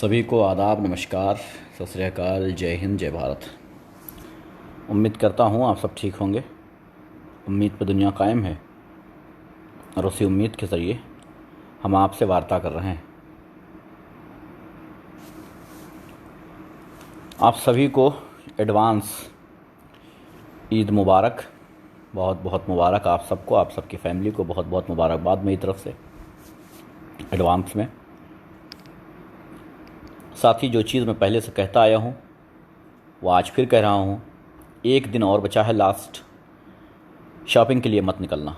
सभी को आदाब, नमस्कार, सत श्री अकाल, जय हिंद, जय भारत। उम्मीद करता हूँ आप सब ठीक होंगे। उम्मीद पर दुनिया कायम है और उसी उम्मीद के ज़रिए हम आपसे वार्ता कर रहे हैं। आप सभी को एडवांस ईद मुबारक, बहुत बहुत मुबारक आप सबको, आप सबकी फैमिली को बहुत बहुत मुबारकबाद मेरी तरफ से एडवांस में। साथ ही जो चीज़ मैं पहले से कहता आया हूँ वो आज फिर कह रहा हूँ, एक दिन और बचा है लास्ट। शॉपिंग के लिए मत निकलना,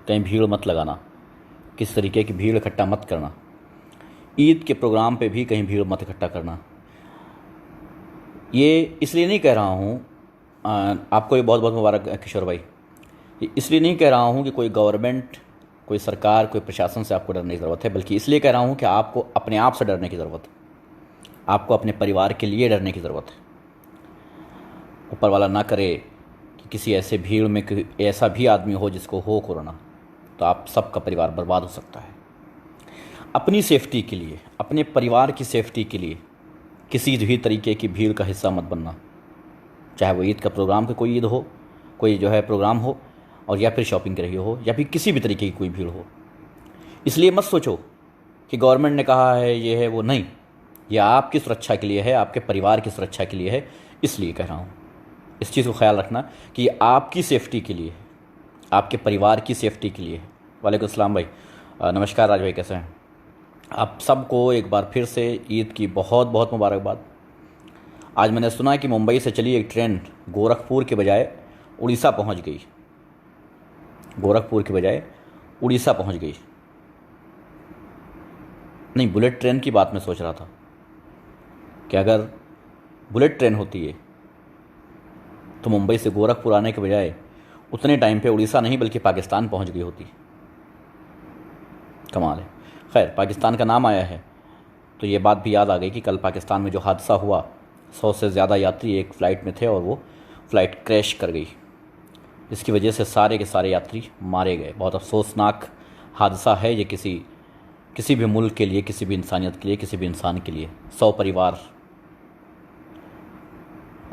कहीं भीड़ मत लगाना, किस तरीके की भीड़ इकट्ठा मत करना। ईद के प्रोग्राम पे भी कहीं भीड़ मत इकट्ठा करना। ये इसलिए नहीं कह रहा हूँ, आपको ये बहुत बहुत मुबारक किशोर भाई, इसलिए नहीं कह रहा हूँ कि कोई गवर्नमेंट, कोई सरकार, कोई प्रशासन से आपको डरने की ज़रूरत है, बल्कि इसलिए कह रहा हूँ कि आपको अपने आप से डरने की ज़रूरत है। आपको अपने परिवार के लिए डरने की ज़रूरत है। ऊपर वाला ना करे कि किसी ऐसे भीड़ में कोई ऐसा भी आदमी हो जिसको हो कोरोना, तो आप सबका परिवार बर्बाद हो सकता है। अपनी सेफ्टी के लिए, अपने परिवार की सेफ्टी के लिए किसी भी तरीके की भीड़ का हिस्सा मत बनना, चाहे वो ईद का प्रोग्राम का कोई ईद हो, कोई जो है प्रोग्राम हो, और या फिर शॉपिंग के रही हो, या फिर किसी भी तरीके की कोई भीड़ हो। इसलिए मत सोचो कि गवर्नमेंट ने कहा है ये है वो, नहीं, यह आपकी सुरक्षा के लिए है, आपके परिवार की सुरक्षा के लिए है। इसलिए कह रहा हूँ, इस चीज़ को ख्याल रखना कि आपकी सेफ्टी के लिए, आपके परिवार की सेफ्टी के लिए। वालेकुम अस्सलाम भाई, नमस्कार राज भाई, कैसे हैं आप? सबको एक बार फिर से ईद की बहुत बहुत मुबारकबाद। आज मैंने सुना कि मुंबई से चली एक ट्रेन गोरखपुर के बजाय उड़ीसा पहुंच गई। गोरखपुर के बजाय उड़ीसा पहुंच गई। नहीं, बुलेट ट्रेन की बात मैं सोच रहा था कि अगर बुलेट ट्रेन होती है तो मुंबई से गोरखपुर आने के बजाय उतने टाइम पे उड़ीसा नहीं बल्कि पाकिस्तान पहुंच गई होती। कमाल है। खैर, पाकिस्तान का नाम आया है तो ये बात भी याद आ गई कि कल पाकिस्तान में जो हादसा हुआ, 100 से ज़्यादा यात्री एक फ़्लाइट में थे और वो फ़्लाइट क्रैश कर गई। इसकी वजह से सारे के सारे यात्री मारे गए। बहुत अफसोसनाक हादसा है ये, किसी भी मुल्क के लिए, किसी भी इंसानियत के लिए, किसी भी इंसान के लिए। 100 परिवार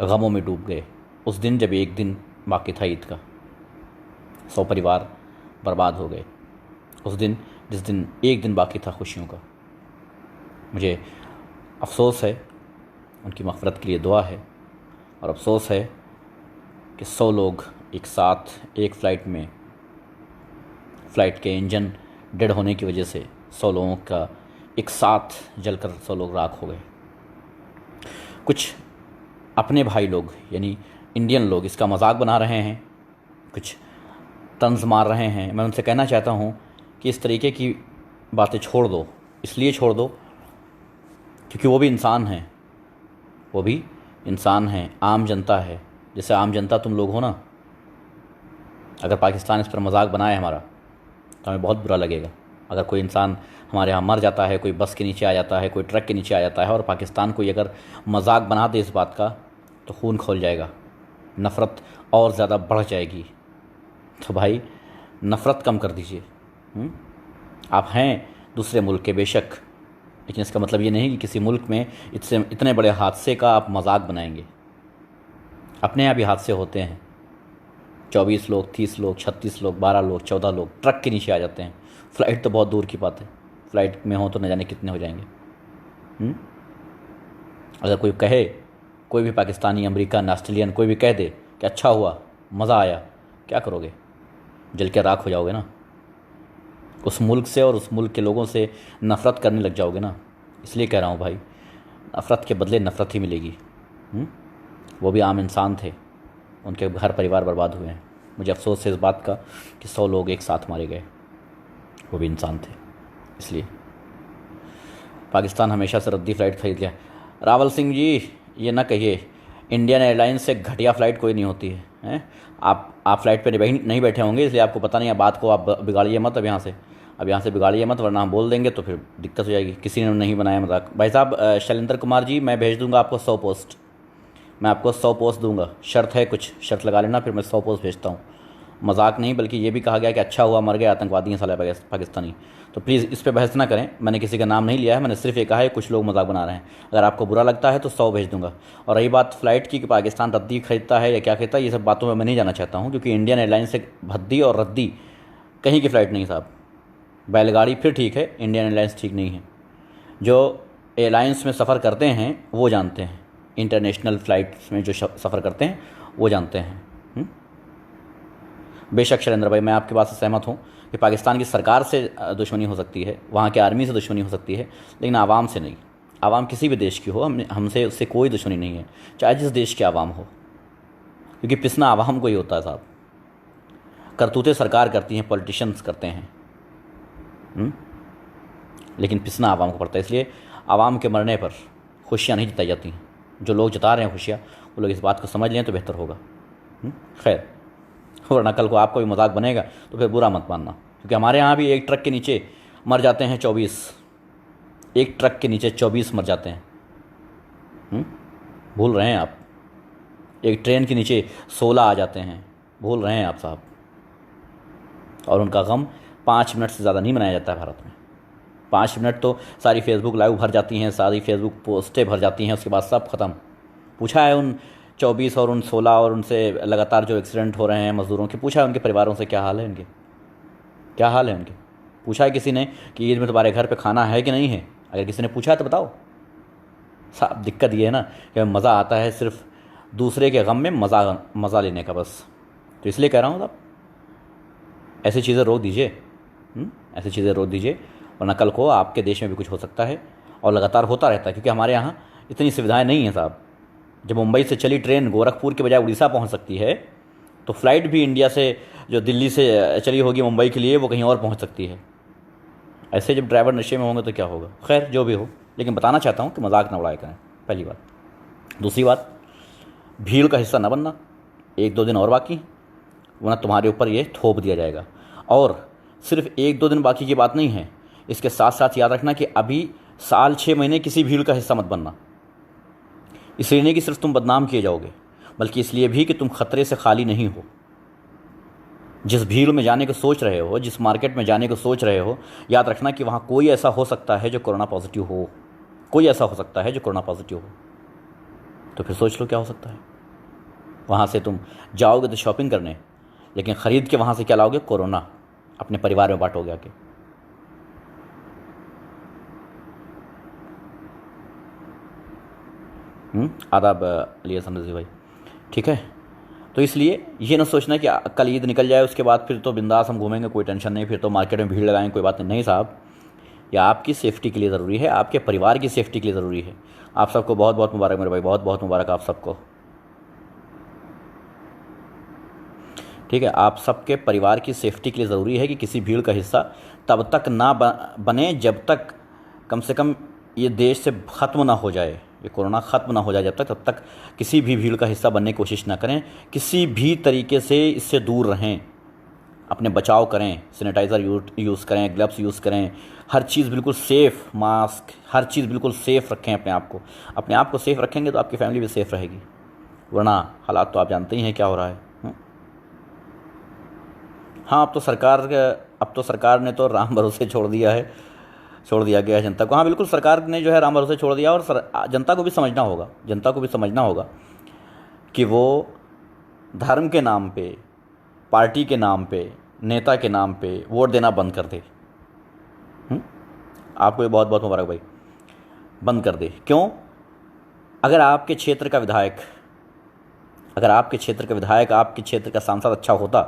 गमों में डूब गए उस दिन जब एक दिन बाकी था ईद का। 100 परिवार बर्बाद हो गए उस दिन, जिस दिन एक दिन बाकी था खुशियों का। मुझे अफसोस है, उनकी मग़फ़िरत के लिए दुआ है, और अफसोस है कि 100 लोग एक साथ एक फ़्लाइट में, फ़्लाइट के इंजन डेड होने की वजह से 100 लोगों का एक साथ जलकर 100 लोग राख हो गए। कुछ अपने भाई लोग यानी इंडियन लोग इसका मजाक बना रहे हैं, कुछ तंज मार रहे हैं। मैं उनसे कहना चाहता हूँ कि इस तरीके की बातें छोड़ दो। इसलिए छोड़ दो क्योंकि वो भी इंसान हैं, वो भी इंसान हैं, आम जनता है, जैसे आम जनता तुम लोग हो ना। अगर पाकिस्तान इस पर मजाक बनाए हमारा तो हमें बहुत बुरा लगेगा। अगर कोई इंसान हमारे यहाँ मर जाता है, कोई बस के नीचे आ जाता है, कोई ट्रक के नीचे आ जाता है, और पाकिस्तान कोई अगर मजाक बना दे इस बात का, तो खून खौल जाएगा, नफ़रत और ज़्यादा बढ़ जाएगी। तो भाई नफ़रत कम कर दीजिए। आप हैं दूसरे मुल्क के बेशक, लेकिन इसका मतलब ये नहीं कि किसी मुल्क में इतने बड़े हादसे का आप मजाक बनाएंगे। अपने यहाँ भी हादसे होते हैं, 24 लोग, 30 लोग, 36 लोग, 12 लोग, 14 लोग ट्रक के नीचे आ जाते हैं। फ़्लाइट तो बहुत दूर की बात है, फ़्लाइट में हो तो न जाने कितने हो जाएंगे। अगर कोई कहे, कोई भी पाकिस्तानी, अमेरिकन, ऑस्ट्रेलियन कोई भी कह दे कि अच्छा हुआ, मज़ा आया, क्या करोगे? जल के राख हो जाओगे ना। उस मुल्क से और उस मुल्क के लोगों से नफ़रत करने लग जाओगे ना। इसलिए कह रहा हूँ भाई, नफ़रत के बदले नफ़रत ही मिलेगी। वो भी आम इंसान थे, उनके घर परिवार बर्बाद हुए हैं। मुझे अफसोस है इस बात का कि 100 लोग एक साथ मारे गए, वो भी इंसान थे। इसलिए पाकिस्तान हमेशा से रद्दी फ़्लाइट खरीद लिया। रावल सिंह जी, ये ना कहिए, इंडियन एयरलाइंस से घटिया फ़्लाइट कोई नहीं होती है, हैं? आप फ़्लाइट पे नहीं बैठे होंगे, इसलिए आपको पता नहीं है। बात को आप बिगाड़िए मत। अब यहाँ से बिगाड़िए मत, वरना हम बोल देंगे तो फिर दिक्कत हो जाएगी। किसी ने नहीं बनाया मजाक। भाई साहब शैलेंद्र कुमार जी, मैं भेज दूँगा आपको 100 पोस्ट। मैं आपको 100 पोस्ट दूँगा। शर्त है, कुछ शर्त लगा लेना, फिर मैं 100 पोस्ट भेजता हूँ। मजाक नहीं, बल्कि ये भी कहा गया कि अच्छा हुआ मर गए आतंकवादी हैं साले पाकिस्तानी। तो प्लीज़ इस पे बहस ना करें। मैंने किसी का नाम नहीं लिया है, मैंने सिर्फ ये कहा है कुछ लोग मजाक बना रहे हैं। अगर आपको बुरा लगता है तो 100 भेज दूंगा। और रही बात फ़्लाइट की कि पाकिस्तान रद्दी खरीदता है या क्या खरीदता है, ये सब बातों में मैं नहीं जाना चाहता हूँ, क्योंकि इंडियन एयरलाइंस से भद्दी और रद्दी कहीं की फ़्लाइट नहीं साहब। बैलगाड़ी फिर ठीक है, इंडियन एयरलाइंस ठीक नहीं है। जो एयरलाइंस में सफ़र करते हैं वो जानते हैं, इंटरनेशनल फ़्लाइट्स में जो सफ़र करते हैं वो जानते हैं। बेशक शैलेंद्र भाई, मैं आपकी बात से सहमत हूँ कि पाकिस्तान की सरकार से दुश्मनी हो सकती है, वहाँ की आर्मी से दुश्मनी हो सकती है, लेकिन आवाम से नहीं। आवाम किसी भी देश की हो, हमसे उससे कोई दुश्मनी नहीं है, चाहे जिस देश की आवाम हो, क्योंकि पिसना आवाम को ही होता है साहब। करतूतें सरकार करती हैं, पॉलिटिशियंस करते हैं, लेकिन पिसना आवाम को पड़ता है। इसलिए आवाम के मरने पर खुशियाँ नहीं जताई जाती हैं। जो लोग जता रहे हैं खुशियाँ, वो लोग इस बात को समझ लें तो बेहतर होगा। खैर, वरना कल को आपको भी मजाक बनेगा तो फिर बुरा मत मानना, क्योंकि हमारे यहाँ भी एक ट्रक के नीचे मर जाते हैं 24। एक ट्रक के नीचे 24 मर जाते हैं। भूल रहे हैं आप? एक ट्रेन के नीचे 16 आ जाते हैं, भूल रहे हैं आप साहब? और उनका गम 5 मिनट से ज़्यादा नहीं मनाया जाता है भारत में। 5 मिनट तो सारी फेसबुक लाइव भर जाती हैं, सारी फेसबुक पोस्टें भर जाती हैं, उसके बाद सब ख़त्म। पूछा है उन 24 और उन 16 और उनसे लगातार जो एक्सीडेंट हो रहे हैं मज़दूरों के, पूछा है उनके परिवारों से क्या हाल है उनके, क्या हाल है उनके? पूछा है किसी ने कि ईद में तुम्हारे घर पे खाना है कि नहीं है? अगर किसी ने पूछा है तो बताओ साहब। दिक्कत ये है ना कि मज़ा आता है सिर्फ दूसरे के गम में मज़ा लेने का बस। तो इसलिए कह रहा हूँ साहब, ऐसी चीज़ें रोक दीजिए, ऐसी चीज़ें रोक दीजिए, वरना कल को आपके देश में भी कुछ हो सकता है और लगातार होता रहता है। क्योंकि हमारे यहाँ इतनी सुविधाएं नहीं हैं साहब। जब मुंबई से चली ट्रेन गोरखपुर के बजाय उड़ीसा पहुँच सकती है, तो फ्लाइट भी इंडिया से जो दिल्ली से चली होगी मुंबई के लिए, वो कहीं और पहुँच सकती है। ऐसे जब ड्राइवर नशे में होंगे तो क्या होगा? खैर, जो भी हो, लेकिन बताना चाहता हूँ कि मजाक ना उड़ाया करें, पहली बात। दूसरी बात, भीड़ का हिस्सा ना बनना। 1-2 दिन और बाकी, वरना तुम्हारे ऊपर ये थोप दिया जाएगा। और सिर्फ 1-2 दिन बाकी की बात नहीं है, इसके साथ साथ याद रखना कि अभी साल 6 महीने किसी भीड़ का हिस्सा मत बनना। इसलिए नहीं कि सिर्फ तुम बदनाम किए जाओगे, बल्कि इसलिए भी कि तुम खतरे से खाली नहीं हो। जिस भीड़ में जाने को सोच रहे हो, जिस मार्केट में जाने को सोच रहे हो, याद रखना कि वहाँ कोई ऐसा हो सकता है जो कोरोना पॉजिटिव हो, कोई ऐसा हो सकता है जो कोरोना पॉजिटिव हो। तो फिर सोच लो क्या हो सकता है। वहाँ से तुम जाओगे तो शॉपिंग करने, लेकिन ख़रीद के वहाँ से क्या लाओगे? कोरोना अपने परिवार में बांटोगे आके। आदाब लिया समझी भाई, ठीक है। तो इसलिए ये ना सोचना कि कल ईद निकल जाए उसके बाद फिर तो बिंदास हम घूमेंगे, कोई टेंशन नहीं, फिर तो मार्केट में भीड़ लगाएंगे, कोई बात नहीं साहब। यह आपकी सेफ्टी के लिए ज़रूरी है, आपके परिवार की सेफ्टी के लिए ज़रूरी है। आप सबको बहुत बहुत मुबारक मेरे भाई, बहुत बहुत मुबारक आप सबको, ठीक है। आप सबके परिवार की सेफ्टी के लिए ज़रूरी है कि किसी भीड़ का हिस्सा तब तक ना बने जब तक कम से कम ये देश से ख़त्म ना हो जाए, ये कोरोना ख़त्म ना हो जाए। जब तक तब तक किसी भी भीड़ का हिस्सा बनने की कोशिश ना करें, किसी भी तरीके से इससे दूर रहें, अपने बचाव करें, सैनिटाइज़र यूज़ करें, ग्लव्स यूज़ करें, हर चीज़ बिल्कुल सेफ़, मास्क, हर चीज़ बिल्कुल सेफ़ रखें। अपने आप को सेफ़ रखेंगे तो आपकी फैमिली भी सेफ़ रहेगी, वरना हालात तो आप जानते ही हैं क्या हो रहा है। हाँ, अब तो सरकार ने तो राम भरोसे छोड़ दिया गया है जनता को। हाँ बिल्कुल, सरकार ने जो है राम भरोसे छोड़ दिया, और जनता को भी समझना होगा कि वो धर्म के नाम पे, पार्टी के नाम पे, नेता के नाम पे वोट देना बंद कर दे। आपको ये बहुत बहुत मुबारक भाई, बंद कर दे। क्यों? अगर आपके क्षेत्र का विधायक, आपके क्षेत्र का सांसद अच्छा होता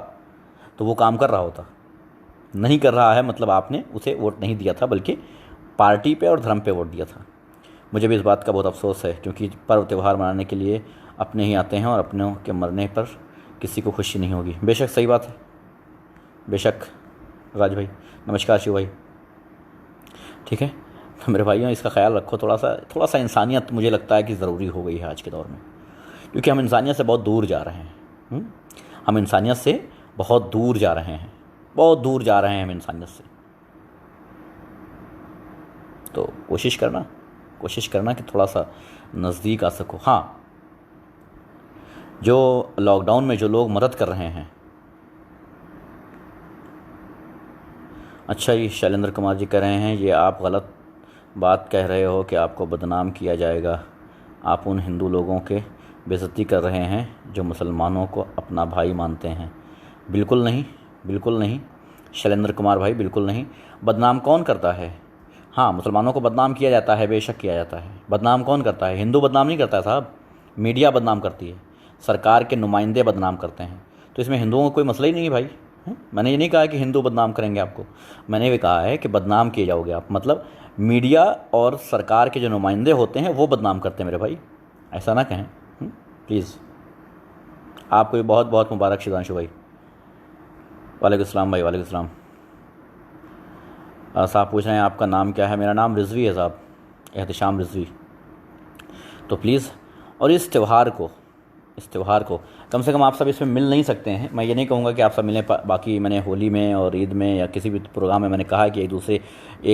तो वो काम कर रहा होता। नहीं कर रहा है मतलब आपने उसे वोट नहीं दिया था, बल्कि पार्टी पे और धर्म पे वोट दिया था। मुझे भी इस बात का बहुत अफसोस है, क्योंकि पर्व त्यौहार मनाने के लिए अपने ही आते हैं और अपनों के मरने पर किसी को खुशी नहीं होगी। बेशक सही बात है, बेशक राज भाई, नमस्कार शिव भाई, ठीक है। तो मेरे भाइयों, इसका ख्याल रखो, थोड़ा सा इंसानियत मुझे लगता है कि ज़रूरी हो गई है आज के दौर में, क्योंकि हम इंसानियत से बहुत दूर जा रहे हैं। हम इंसानियत से बहुत दूर जा रहे हैं, हम इंसानियत से। तो कोशिश करना कि थोड़ा सा नज़दीक आ सको। हाँ, जो लॉकडाउन में जो लोग मदद कर रहे हैं, अच्छा, ये शैलेंद्र कुमार जी कह रहे हैं ये आप गलत बात कह रहे हो कि आपको बदनाम किया जाएगा। आप उन हिंदू लोगों के बेइज्जती कर रहे हैं जो मुसलमानों को अपना भाई मानते हैं। बिल्कुल नहीं, बिल्कुल नहीं शैलेंद्र कुमार भाई, बिल्कुल नहीं। बदनाम कौन करता है? हाँ, मुसलमानों को बदनाम किया जाता है, बेशक किया जाता है। बदनाम कौन करता है? हिंदू बदनाम नहीं करता है साहब, मीडिया बदनाम करती है, सरकार के नुमाइंदे बदनाम करते हैं। तो इसमें हिंदुओं का कोई मसला ही नहीं है भाई। मैंने ये नहीं कहा कि हिंदू बदनाम करेंगे आपको, मैंने भी कहा है कि बदनाम किए जाओगे आप। मतलब मीडिया और सरकार के जो नुमाइंदे होते हैं वो बदनाम करते हैं मेरे भाई, ऐसा ना कहें प्लीज़। आपको भी बहुत बहुत मुबारक शिदांशु भाई। वालेकुम अस्सलाम भाई, वालेकुम अस्सलाम। साहब पूछ रहे हैं आपका नाम क्या है? मेरा नाम रिजवी है साहब, एहतशाम रिजवी। तो प्लीज़, और इस त्यौहार को कम से कम आप सब इसमें मिल नहीं सकते हैं। मैं ये नहीं कहूँगा कि आप सब मिलें, बाकी मैंने होली में और ईद में या किसी भी प्रोग्राम में मैंने कहा कि एक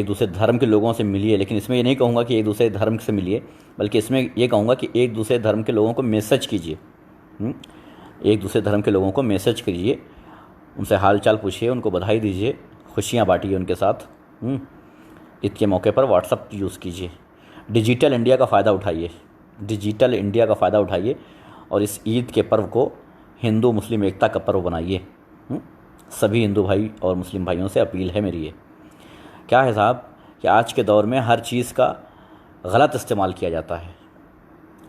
दूसरे धर्म के लोगों से मिलिए, लेकिन इसमें ये नहीं कहूँगा कि एक दूसरे धर्म से मिलिए, बल्कि इसमें ये कहूँगा कि एक दूसरे धर्म के लोगों को मैसेज कीजिए। एक दूसरे धर्म के लोगों को मैसेज कीजिए, उनसे हाल चाल पूछिए, उनको बधाई दीजिए, खुशियाँ बांटिए उनके साथ। ईद के मौके पर व्हाट्सअप यूज़ कीजिए, डिजिटल इंडिया का फ़ायदा उठाइए, डिजिटल इंडिया का फ़ायदा उठाइए और इस ईद के पर्व को हिंदू मुस्लिम एकता का पर्व बनाइए। सभी हिंदू भाई और मुस्लिम भाइयों से अपील है मेरी ये। क्या है साहब कि आज के दौर में हर चीज़ का गलत इस्तेमाल किया जाता है,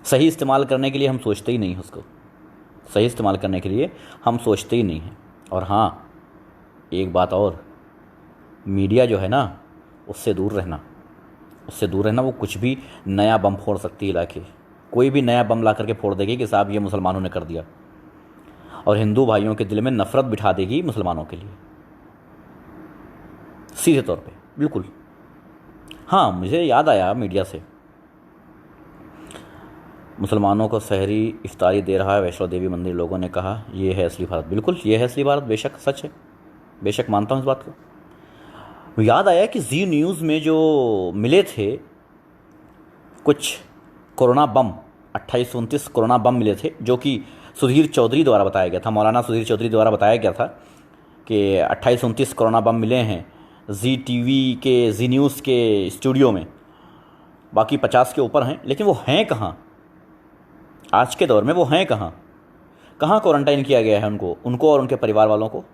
सही इस्तेमाल करने के लिए हम सोचते ही नहीं हैं उसको, सही इस्तेमाल करने के लिए हम सोचते ही नहीं हैं। और हाँ, एक बात और, मीडिया जो है ना, उससे दूर रहना। वो कुछ भी नया बम फोड़ सकती है लाके, कोई भी नया बम ला करके फोड़ देगी कि साहब ये मुसलमानों ने कर दिया, और हिंदू भाइयों के दिल में नफ़रत बिठा देगी मुसलमानों के लिए, सीधे तौर पे, बिल्कुल। हाँ, मुझे याद आया मीडिया से, मुसलमानों को सहरी इफ्तारी दे रहा है वैष्णो देवी मंदिर, लोगों ने कहा ये है असली भारत। बिल्कुल, ये है असली भारत, बेशक सच है, बेशक मानता हूँ इस बात को। याद आया कि जी न्यूज़ में जो मिले थे कुछ कोरोना बम, 28-29 कोरोना बम मिले थे, जो कि सुधीर चौधरी द्वारा बताया गया था, मौलाना सुधीर चौधरी द्वारा बताया गया था कि 28-29 कोरोना बम मिले हैं जी टीवी के, जी न्यूज़ के स्टूडियो में, बाकी 50 के ऊपर हैं। लेकिन वो हैं कहाँ आज के दौर में? वो हैं कहाँ क्वारंटाइन किया गया है उनको और उनके परिवार वालों को?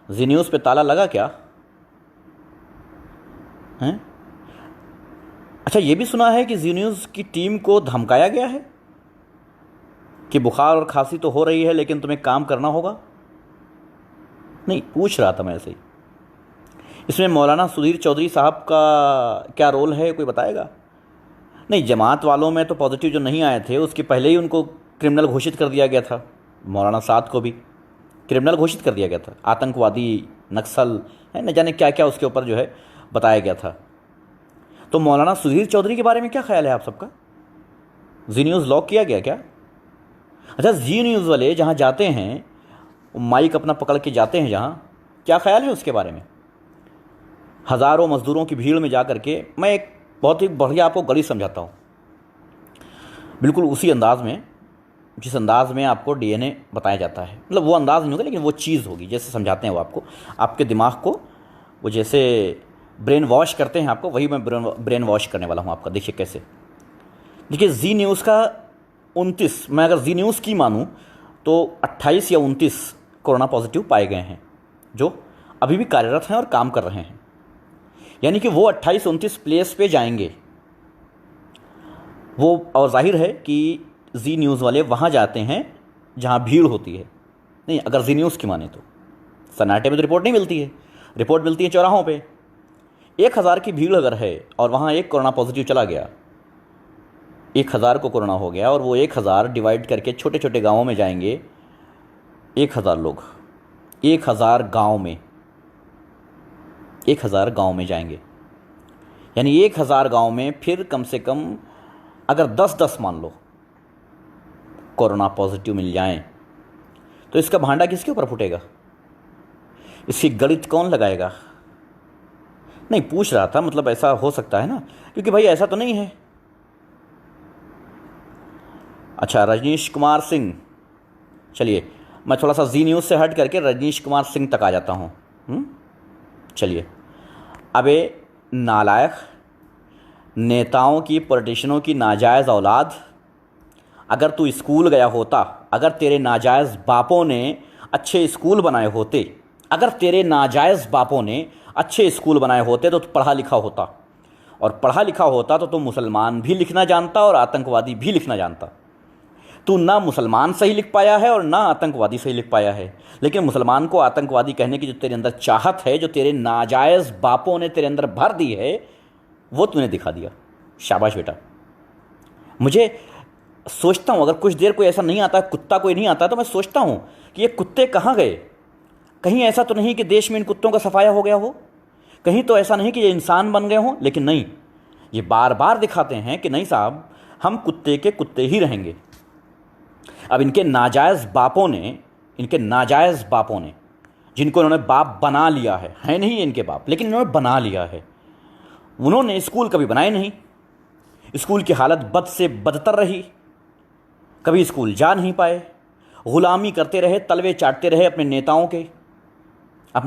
जी न्यूज़ पे ताला लगा क्या हैं? अच्छा, ये भी सुना है कि जी न्यूज़ की टीम को धमकाया गया है कि बुखार और खांसी तो हो रही है लेकिन तुम्हें काम करना होगा। नहीं, पूछ रहा था मैं ऐसे ही। इसमें मौलाना सुधीर चौधरी साहब का क्या रोल है, कोई बताएगा? नहीं, जमात वालों में तो पॉजिटिव जो नहीं आए थे उसके पहले ही उनको क्रिमिनल घोषित कर दिया गया था। मौलाना साद को भी क्रिमिनल घोषित कर दिया गया था, आतंकवादी, नक्सल है, न जाने क्या क्या उसके ऊपर जो है बताया गया था। तो मौलाना सुधीर चौधरी के बारे में क्या ख्याल है आप सबका? जी न्यूज़ लॉक किया गया क्या? अच्छा, जी न्यूज़ वाले जहाँ जाते हैं, माइक अपना पकड़ के जाते हैं जहाँ, क्या ख्याल है उसके बारे में? हज़ारों मज़दूरों की भीड़ में जा कर के, मैं एक बहुत ही बढ़िया आपको गणित समझाता हूँ, बिल्कुल उसी अंदाज में जिस अंदाज में आपको डीएनए बताया जाता है। मतलब वो अंदाज़ नहीं होगा लेकिन वो चीज़ होगी, जैसे समझाते हैं वो आपको, आपके दिमाग को वो जैसे ब्रेन वॉश करते हैं आपको, वही मैं ब्रेन वॉश करने वाला हूँ आपका। देखिए कैसे। देखिए, जी न्यूज़ का 29, मैं अगर जी न्यूज़ की मानूँ तो 28 या 29 कोरोना पॉजिटिव पाए गए हैं जो अभी भी कार्यरत हैं और काम कर रहे हैं। यानी कि वो 28-29 प्लेस पे जाएंगे वो, और जाहिर है कि जी न्यूज़ वाले वहाँ जाते हैं जहाँ भीड़ होती है। नहीं, अगर जी न्यूज़ की माने तो सन्नाटे में तो रिपोर्ट नहीं मिलती है, रिपोर्ट मिलती है चौराहों पे। 1000 की भीड़ अगर है और वहाँ एक कोरोना पॉजिटिव चला गया, 1000 को कोरोना हो गया और वो 1000 डिवाइड करके छोटे छोटे गाँवों में जाएंगे, 1000 लोग 1000 गाँव में, 1000 गाँव में जाएंगे। यानी 1000 गाँव में फिर कम से कम अगर 10-10 मान लो कोरोना पॉजिटिव मिल जाएं, तो इसका भांडा किसके ऊपर फूटेगा? इसकी गणित कौन लगाएगा? नहीं, पूछ रहा था, मतलब ऐसा हो सकता है ना, क्योंकि भाई ऐसा तो नहीं है। अच्छा, रजनीश कुमार सिंह, चलिए मैं थोड़ा सा जी न्यूज़ से हट करके रजनीश कुमार सिंह तक आ जाता हूँ। चलिए, अबे नालायक, नेताओं की, पॉलिटिशियनों की नाजायज़ औलाद, अगर तू स्कूल गया होता, अगर तेरे नाजायज़ बापों ने अच्छे स्कूल बनाए होते, अगर तेरे नाजायज़ बापों ने अच्छे स्कूल बनाए होते तो तू पढ़ा लिखा होता, और पढ़ा लिखा होता तो तू मुसलमान भी लिखना जानता और आतंकवादी भी लिखना जानता। तू ना मुसलमान सही लिख पाया है और ना आतंकवादी सही लिख पाया है, लेकिन मुसलमान को आतंकवादी कहने की जो तेरे अंदर चाहत है, जो तेरे नाजायज़ बापों ने तेरे अंदर भर दी है, वो तूने दिखा दिया। शाबाश बेटा। मुझे सोचता हूँ, अगर कुछ देर कोई ऐसा नहीं आता, कुत्ता कोई नहीं आता, तो मैं सोचता हूँ कि ये कुत्ते कहाँ गए। कहीं ऐसा तो नहीं कि देश में इन कुत्तों का सफाया हो गया हो, कहीं तो ऐसा नहीं कि ये इंसान बन गए हों। लेकिन नहीं, ये बार बार दिखाते हैं कि नहीं साहब, हम कुत्ते के कुत्ते ही रहेंगे। अब इनके नाजायज़ बापों ने, जिनको इन्होंने बाप बना लिया है नहीं इनके बाप, लेकिन इन्होंने बना लिया है, उन्होंने स्कूल कभी बनाए नहीं। स्कूल की हालत बद से बदतर रही, कभी स्कूल जा नहीं पाए, गुलामी करते रहे, तलवे चाटते रहे अपने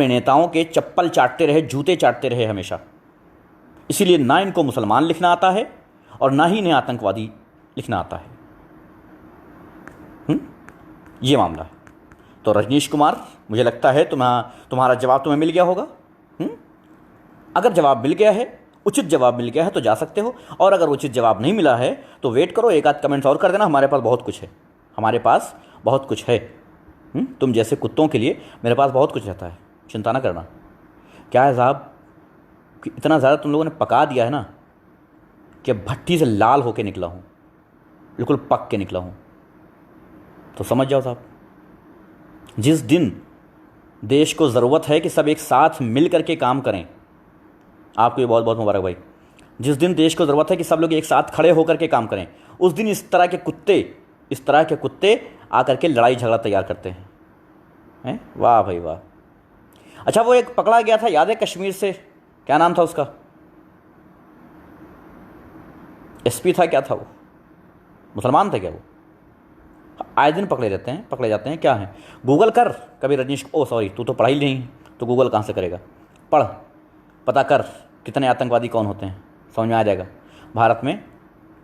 नेताओं के चप्पल चाटते रहे, जूते चाटते रहे हमेशा। इसीलिए ना इनको मुसलमान लिखना आता है और ना ही इन्हें आतंकवादी लिखना आता है। ये मामला है। तो रजनीश कुमार, मुझे लगता है तुम्हारा जवाब तुम्हें मिल गया होगा। अगर जवाब मिल गया है, उचित जवाब मिल गया है, तो जा सकते हो, और अगर उचित जवाब नहीं मिला है तो वेट करो, एक आध कमेंट्स और कर देना। हमारे पास बहुत कुछ है। तुम जैसे कुत्तों के लिए मेरे पास बहुत कुछ रहता है, चिंता ना करना। क्या है साहब कि इतना ज़्यादा तुम लोगों ने पका दिया है ना कि भट्टी से लाल होके निकला हूँ, बिल्कुल पक के निकला हूँ। तो समझ जाओ साहब, जिस दिन देश को ज़रूरत है कि सब एक साथ मिल करके काम करें, आपको ये बहुत बहुत मुबारक भाई, जिस दिन देश को ज़रूरत है कि सब लोग एक साथ खड़े होकर के काम करें, उस दिन इस तरह के कुत्ते आकर के लड़ाई झगड़ा तैयार करते हैं। वाह भाई वाह। अच्छा, वो एक पकड़ा गया था, याद है, कश्मीर से, क्या नाम था उसका, एसपी था, क्या था वो, मुसलमान था क्या वो? आए दिन पकड़े जाते हैं। क्या है, गूगल कर कभी रजनीश। ओ सॉरी, तू तो पढ़ा ही नहीं, तो गूगल कहाँ से करेगा? पढ़, पता कर कितने आतंकवादी कौन होते हैं, समझ में आ जाएगा। भारत में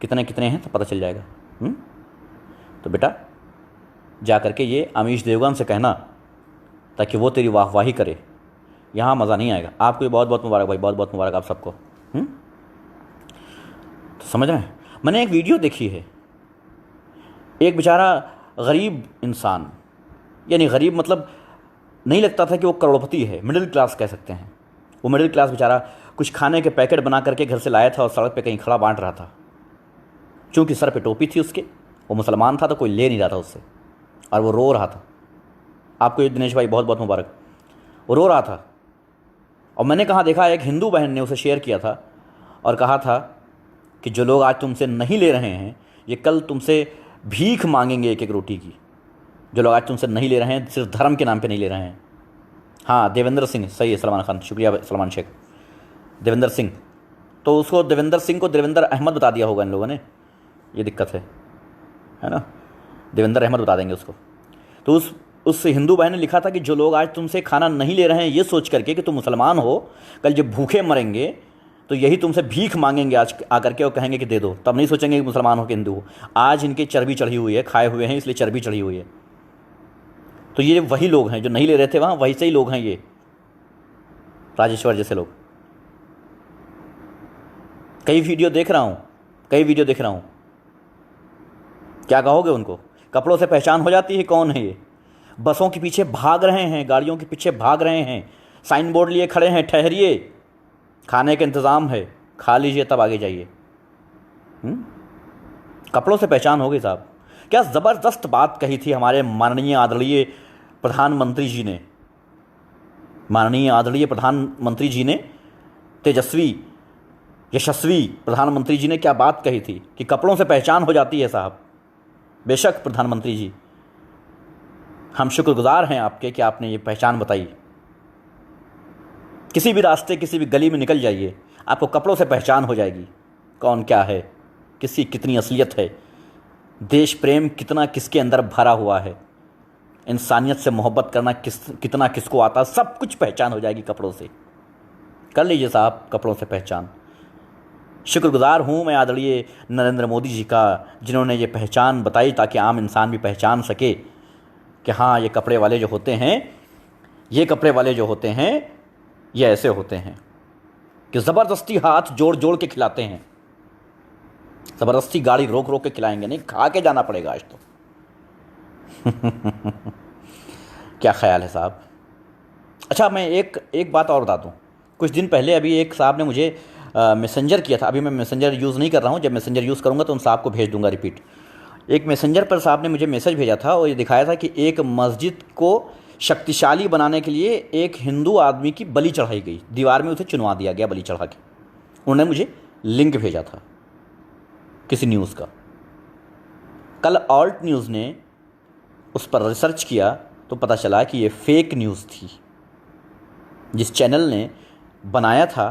कितने हैं तो पता चल जाएगा। तो बेटा जा करके ये अमीश देवगन से कहना, ताकि वो तेरी वाहवाही करे। यहाँ मज़ा नहीं आएगा। आपको ये बहुत बहुत मुबारक भाई, बहुत बहुत मुबारक आप सबको। तो समझ रहे हैं, मैंने एक वीडियो देखी है, एक बेचारा गरीब इंसान, यानी गरीब मतलब नहीं लगता था कि वो करोड़पति है, मिडिल क्लास कह सकते हैं। वो मिडिल क्लास बेचारा कुछ खाने के पैकेट बना करके घर से लाया था और सड़क पे कहीं खड़ा बांट रहा था। चूँकि सर पे टोपी थी उसके, वो मुसलमान था, तो कोई ले नहीं रहा था उससे, और वो रो रहा था। आपको ये दिनेश भाई बहुत बहुत मुबारक। वो रो रहा था, और मैंने कहाँ देखा, एक हिंदू बहन ने उसे शेयर किया था और कहा था कि जो लोग आज तुमसे नहीं ले रहे हैं, ये कल तुमसे भीख मांगेंगे एक एक रोटी की। जो लोग आज तुमसे नहीं ले रहे हैं, सिर्फ धर्म के नाम पे नहीं ले रहे हैं। हाँ, देवेंद्र सिंह, सही है, सलमान खान, शुक्रिया सलमान शेख। देवेंद्र सिंह, तो उसको देवेंद्र सिंह को देवेंद्र अहमद बता दिया होगा इन लोगों ने, ये दिक्कत है ना, देवेंद्र अहमद बता देंगे उसको। तो उस हिंदू भाई ने लिखा था कि जो लोग आज तुमसे खाना नहीं ले रहे हैं ये सोच करके कि तुम मुसलमान हो, कल जब भूखे मरेंगे तो यही तुमसे भीख मांगेंगे आज आकर के और कहेंगे कि दे दो, तब नहीं सोचेंगे कि मुसलमान हो कि हिंदू हो। आज इनकी चर्बी चढ़ी हुई है, खाए हुए हैं इसलिए चर्बी चढ़ी हुई है। तो ये वही लोग हैं जो नहीं ले रहे थे वहाँ, वही से ही लोग हैं ये राजेश्वर जैसे लोग। कई वीडियो देख रहा हूँ। क्या कहोगे उनको? कपड़ों से पहचान हो जाती है कौन है ये। बसों के पीछे भाग रहे हैं, गाड़ियों के पीछे भाग रहे हैं, साइन बोर्ड लिए खड़े हैं, ठहरिए, खाने का इंतज़ाम है, खा लीजिए तब आगे जाइए। कपड़ों से पहचान होगी साहब। क्या ज़बरदस्त बात कही थी हमारे माननीय आदरणीय प्रधानमंत्री जी ने, तेजस्वी यशस्वी प्रधानमंत्री जी ने क्या बात कही थी कि कपड़ों से पहचान हो जाती है साहब। बेशक प्रधानमंत्री जी, हम शुक्रगुजार हैं आपके कि आपने ये पहचान बताई। किसी भी रास्ते, किसी भी गली में निकल जाइए, आपको कपड़ों से पहचान हो जाएगी कौन क्या है, कितनी असलियत है, देश प्रेम कितना किसके अंदर भरा हुआ है, इंसानियत से मोहब्बत करना कितना किसको आता, सब कुछ पहचान हो जाएगी कपड़ों से। कर लीजिए साहब कपड़ों से पहचान। शुक्रगुजार हूँ मैं आदरणीय नरेंद्र मोदी जी का, जिन्होंने ये पहचान बताई ताकि आम इंसान भी पहचान सके कि हाँ, ये कपड़े वाले जो होते हैं, ये कपड़े वाले जो होते हैं, ये ऐसे होते हैं कि ज़बरदस्ती हाथ जोड़ जोड़ के खिलाते हैं। ज़बरदस्ती गाड़ी रोक रोक के खिलाएंगे नहीं, खा के जाना पड़ेगा आज तो। क्या ख्याल है साहब? अच्छा, मैं एक बात और बता दूं। कुछ दिन पहले अभी एक साहब ने मुझे मैसेंजर किया था। अभी मैं मैसेंजर यूज़ नहीं कर रहा हूं, जब मैसेंजर यूज़ करूंगा तो उन साहब को भेज दूंगा रिपीट। एक मैसेंजर पर साहब ने मुझे मैसेज भेजा था और ये दिखाया था कि एक मस्जिद को शक्तिशाली बनाने के लिए एक हिंदू आदमी की बलि चढ़ाई गई, दीवार में उसे चुनवा दिया गया बलि चढ़ा के। उन्होंने मुझे लिंक भेजा था किसी न्यूज़ का। कल ऑल्ट न्यूज़ ने उस पर रिसर्च किया तो पता चला कि ये फेक न्यूज़ थी। जिस चैनल ने बनाया था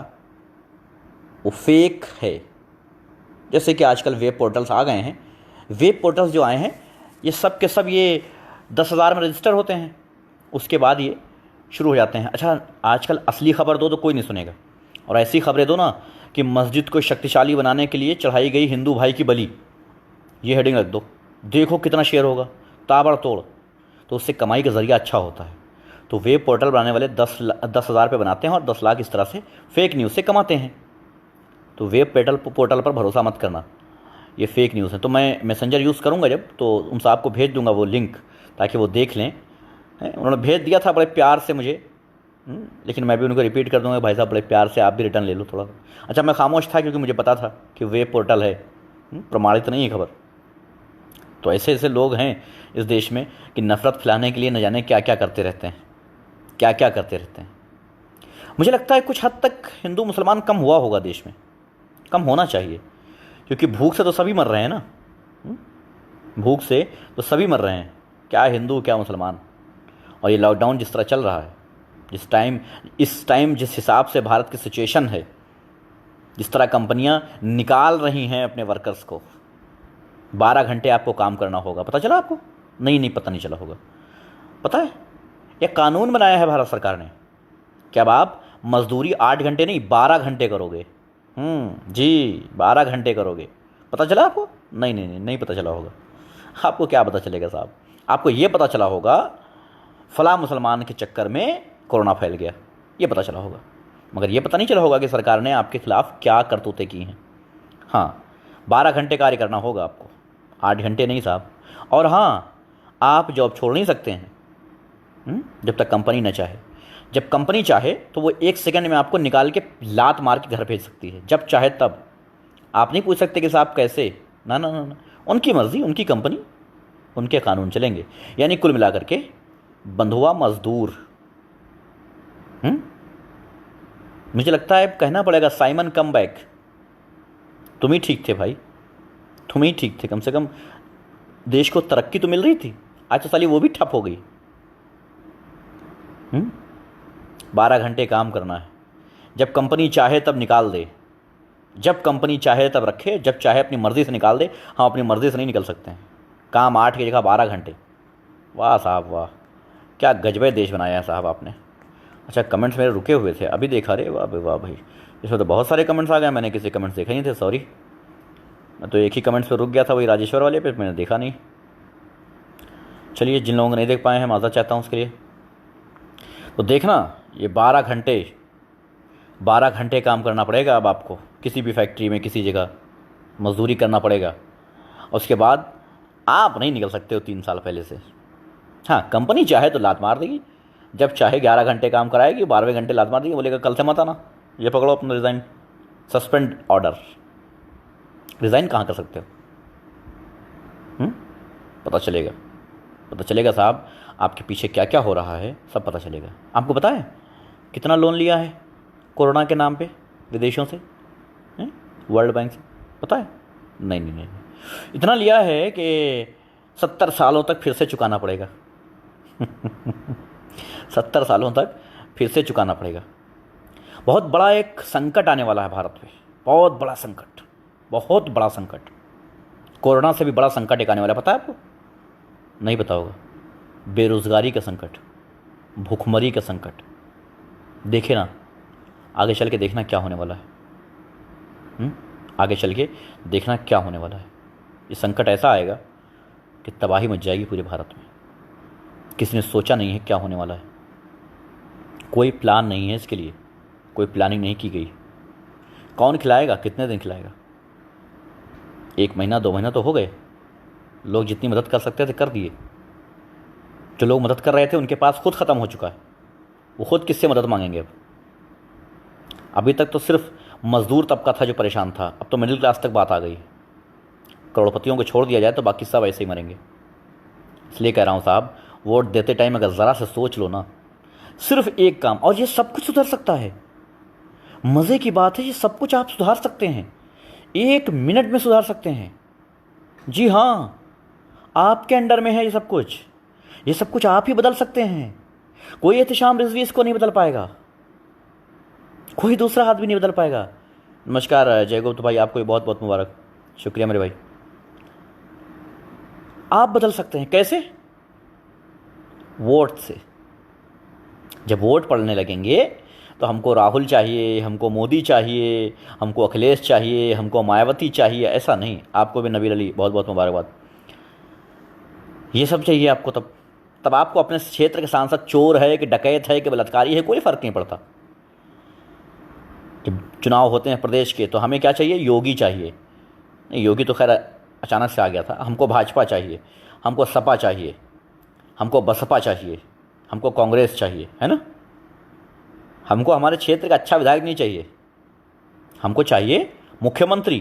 वो फेक है। जैसे कि आजकल वेब पोर्टल्स आ गए हैं, वेब पोर्टल्स जो आए हैं ये सब के सब ये 10,000 में रजिस्टर होते हैं, उसके बाद ये शुरू हो जाते हैं। अच्छा, आजकल असली खबर दो तो कोई नहीं सुनेगा, और ऐसी खबरें दो ना कि मस्जिद को शक्तिशाली बनाने के लिए चढ़ाई गई हिंदू भाई की बलि, ये हेडिंग रख दो, देखो कितना शेयर होगा ताबड़तोड़। तो उससे कमाई का ज़रिया अच्छा होता है। तो वेब पोर्टल बनाने वाले 10,000 पे बनाते हैं और 10 लाख इस तरह से फेक न्यूज़ से कमाते हैं। तो वेब पोर्टल पर भरोसा मत करना, ये फेक न्यूज़ है। तो मैं मैसेंजर यूज़ करूँगा जब, तो उन साहब को भेज दूँगा वो लिंक ताकि वो देख लें। उन्होंने भेज दिया था बड़े प्यार से मुझे, लेकिन मैं भी उनको रिपीट कर दूँगा, भाई साहब बड़े प्यार से आप भी रिटर्न ले लो थोड़ा। अच्छा, मैं खामोश था क्योंकि मुझे पता था कि वेब पोर्टल है, प्रमाणित नहीं है खबर। तो ऐसे ऐसे लोग हैं इस देश में कि नफ़रत फैलाने के लिए न जाने क्या क्या करते रहते हैं, क्या क्या करते रहते हैं। मुझे लगता है कुछ हद तक हिंदू मुसलमान कम हुआ होगा देश में, कम होना चाहिए, क्योंकि भूख से तो सभी मर रहे हैं ना। भूख से तो सभी मर रहे हैं, क्या हिंदू क्या मुसलमान। और ये लॉकडाउन जिस तरह चल रहा है, इस टाइम जिस हिसाब से भारत की सिचुएशन है, जिस तरह कंपनियां निकाल रही हैं अपने वर्कर्स को, 12 घंटे आपको काम करना होगा। पता चला आपको? नहीं, पता नहीं चला होगा। पता है, यह कानून बनाया है भारत सरकार ने कि अब आप मजदूरी 8 घंटे नहीं 12 घंटे करोगे। जी, 12 घंटे करोगे। पता चला आपको? नहीं पता चला होगा। आपको क्या पता चलेगा साहब? आपको ये पता चला होगा फला मुसलमान के चक्कर में कोरोना फैल गया, ये पता चला होगा। मगर ये पता नहीं चला होगा कि सरकार ने आपके खिलाफ क्या करतूतें की हैं। हाँ, 12 घंटे कार्य करना होगा आपको, 8 घंटे नहीं साहब। और हाँ, आप जॉब छोड़ नहीं सकते हैं जब तक कंपनी न चाहे। जब कंपनी चाहे तो वो 1 सेकंड में आपको निकाल के लात मार के घर भेज सकती है, जब चाहे तब। आप नहीं पूछ सकते कि साहब कैसे, ना। उनकी मर्ज़ी, उनकी कंपनी, उनके कानून चलेंगे। यानी कुल मिलाकर के बंधुआ मजदूर। मुझे लगता है कहना पड़ेगा साइमन कम बैक, तुम ही ठीक थे भाई, तुम ही ठीक थे। कम से कम देश को तरक्की तो मिल रही थी, आज तो साली वो भी ठप हो गई। 12 घंटे काम करना है, जब कंपनी चाहे तब निकाल दे, जब कंपनी चाहे तब रखे, जब चाहे अपनी मर्ज़ी से निकाल दे। हम अपनी मर्ज़ी से नहीं निकल सकते हैं। काम 8 की जगह 12 घंटे। वाह साहब वाह, क्या गजबे देश बनाया है साहब आपने। अच्छा, कमेंट्स मेरे रुके हुए थे, अभी देखा। रे वाह भाई, इसमें तो बहुत सारे कमेंट्स आ गए। मैंने किसी कमेंट्स देखे नहीं थे, सॉरी। मैं तो एक ही कमेंट्स पे रुक गया था, वही राजेश्वर वाले पे, मैंने देखा नहीं। चलिए, जिन लोगों को नहीं देख पाए हैं माज़ा चाहता हूँ उसके लिए। तो देखना, ये 12 घंटे काम करना पड़ेगा अब आपको, किसी भी फैक्ट्री में, किसी जगह मजदूरी करना पड़ेगा। और उसके बाद आप नहीं निकल सकते हो 3 साल पहले से। हाँ, कंपनी चाहे तो लात मार देगी, जब चाहे 11 घंटे काम कराएगी, 12वें घंटे लात मार देगी, बोलेगा कल से मत आना, ये पकड़ो अपना रिज़ाइन, सस्पेंड ऑर्डर। रिज़ाइन कहाँ कर सकते हो? पता चलेगा साहब, आपके पीछे क्या क्या हो रहा है, सब पता चलेगा। आपको पता है कितना लोन लिया है कोरोना के नाम पे विदेशों से, वर्ल्ड बैंक से? पता है? नहीं। इतना लिया है कि 70 सालों तक फिर से चुकाना पड़ेगा। 70 सालों तक फिर से चुकाना पड़ेगा। बहुत बड़ा एक संकट आने वाला है भारत में, बहुत बड़ा संकट। कोरोना से भी बड़ा संकट एक आने वाला है, पता है आपको? नहीं पता होगा। बेरोज़गारी का संकट, भूखमरी का संकट। देखे ना, आगे चल के देखना क्या होने वाला है। आगे चल के देखना क्या होने वाला है। ये संकट ऐसा आएगा कि तबाही मच जाएगी पूरे भारत में। किसी ने सोचा नहीं है क्या होने वाला है, कोई प्लान नहीं है इसके लिए, कोई प्लानिंग नहीं की गई। कौन खिलाएगा, कितने दिन खिलाएगा? 1 महीना 2 महीना तो हो गए, लोग जितनी मदद कर सकते थे कर दिए। जो लोग मदद कर रहे थे उनके पास खुद ख़त्म हो चुका है, वो खुद किससे मदद मांगेंगे अब? अभी तक तो सिर्फ मजदूर तबका था जो परेशान था, अब तो मिडिल क्लास तक बात आ गई। करोड़पतियों को छोड़ दिया जाए तो बाकी सब ऐसे ही मरेंगे। इसलिए कह रहा हूँ साहब, वोट देते टाइम अगर ज़रा से सोच लो ना, सिर्फ एक काम, और ये सब कुछ सुधर सकता है। मज़े की बात है, ये सब कुछ आप सुधार सकते हैं, 1 मिनट में सुधार सकते हैं। जी हाँ, आपके अंडर में है ये सब कुछ। ये सब कुछ आप ही बदल सकते हैं। कोई एहतिशाम रिजवी इसको नहीं बदल पाएगा, कोई दूसरा हाथ भी नहीं बदल पाएगा। नमस्कार जयगुप्त भाई, आपको बहुत बहुत मुबारक, शुक्रिया मेरे भाई। आप बदल सकते हैं। कैसे? वोट से। जब वोट पड़ने लगेंगे तो हमको राहुल चाहिए, हमको मोदी चाहिए, हमको अखिलेश चाहिए, हमको मायावती चाहिए, ऐसा नहीं। आपको भी नबील अली बहुत बहुत मुबारकबाद। ये सब चाहिए आपको, तब आपको अपने क्षेत्र के सांसद चोर है कि डकैत है कि बलात्कारी है कोई फ़र्क नहीं पड़ता। जब चुनाव होते हैं प्रदेश के तो हमें क्या चाहिए? योगी चाहिए। नहीं, योगी तो खैर अचानक से आ गया था। हमको भाजपा चाहिए, हमको सपा चाहिए, हमको बसपा चाहिए, हमको कांग्रेस चाहिए, है ना। हमको हमारे क्षेत्र का अच्छा विधायक नहीं चाहिए, हमको चाहिए मुख्यमंत्री।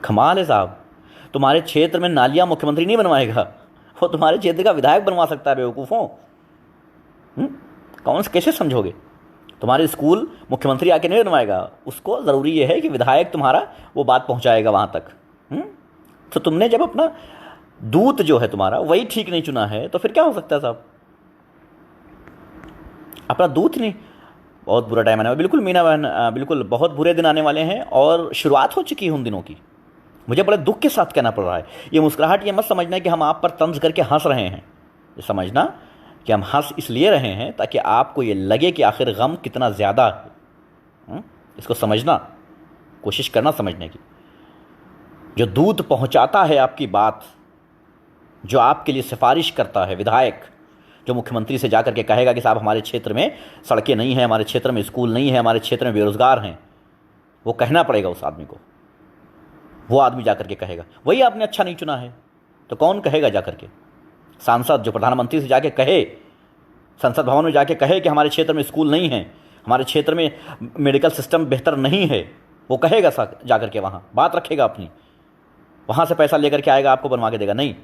कमाल है साहब, तुम्हारे क्षेत्र में नालियाँ मुख्यमंत्री नहीं बनवाएगा, वो तुम्हारे क्षेत्र का विधायक बनवा सकता है। बेवकूफ़ों, कौन से कैसे समझोगे? तुम्हारे स्कूल मुख्यमंत्री आके नहीं बनवाएगा, उसको ज़रूरी ये है कि विधायक तुम्हारा वो बात पहुंचाएगा वहाँ तक। तो तुमने जब अपना दूत जो है तुम्हारा वही ठीक नहीं चुना है तो फिर क्या हो सकता है साहब? अपना दूत नहीं। बहुत बुरा टाइम आने वाला, बिल्कुल मीना बहन, बिल्कुल बहुत बुरे दिन आने वाले हैं और शुरुआत हो चुकी है उन दिनों की। मुझे बड़े दुख के साथ कहना पड़ रहा है। ये मुस्कुराहट ये मत समझना कि हम आप पर तंज करके हंस रहे हैं, ये समझना कि हम हंस इसलिए रहे हैं ताकि आपको ये लगे कि आखिर गम कितना ज़्यादा है। इसको समझना, कोशिश करना समझने की। जो दूत पहुंचाता है आपकी बात, जो आपके लिए सिफारिश करता है विधायक, जो मुख्यमंत्री से जाकर के कहेगा कि साहब हमारे क्षेत्र में सड़कें नहीं हैं, हमारे क्षेत्र में स्कूल नहीं है, हमारे क्षेत्र में बेरोजगार हैं, वो कहना पड़ेगा उस आदमी को। वो आदमी जाकर के कहेगा। वही आपने अच्छा नहीं चुना है तो कौन कहेगा जाकर के? सांसद जो प्रधानमंत्री से जाके कहे, संसद भवन में जाके कहे कि हमारे क्षेत्र में स्कूल नहीं है, हमारे क्षेत्र में मेडिकल सिस्टम बेहतर नहीं है, वो कहेगा जाकर के वहाँ बात रखेगा अपनी, वहाँ से पैसा लेकर के आएगा, आपको बनवा के देगा? नहीं,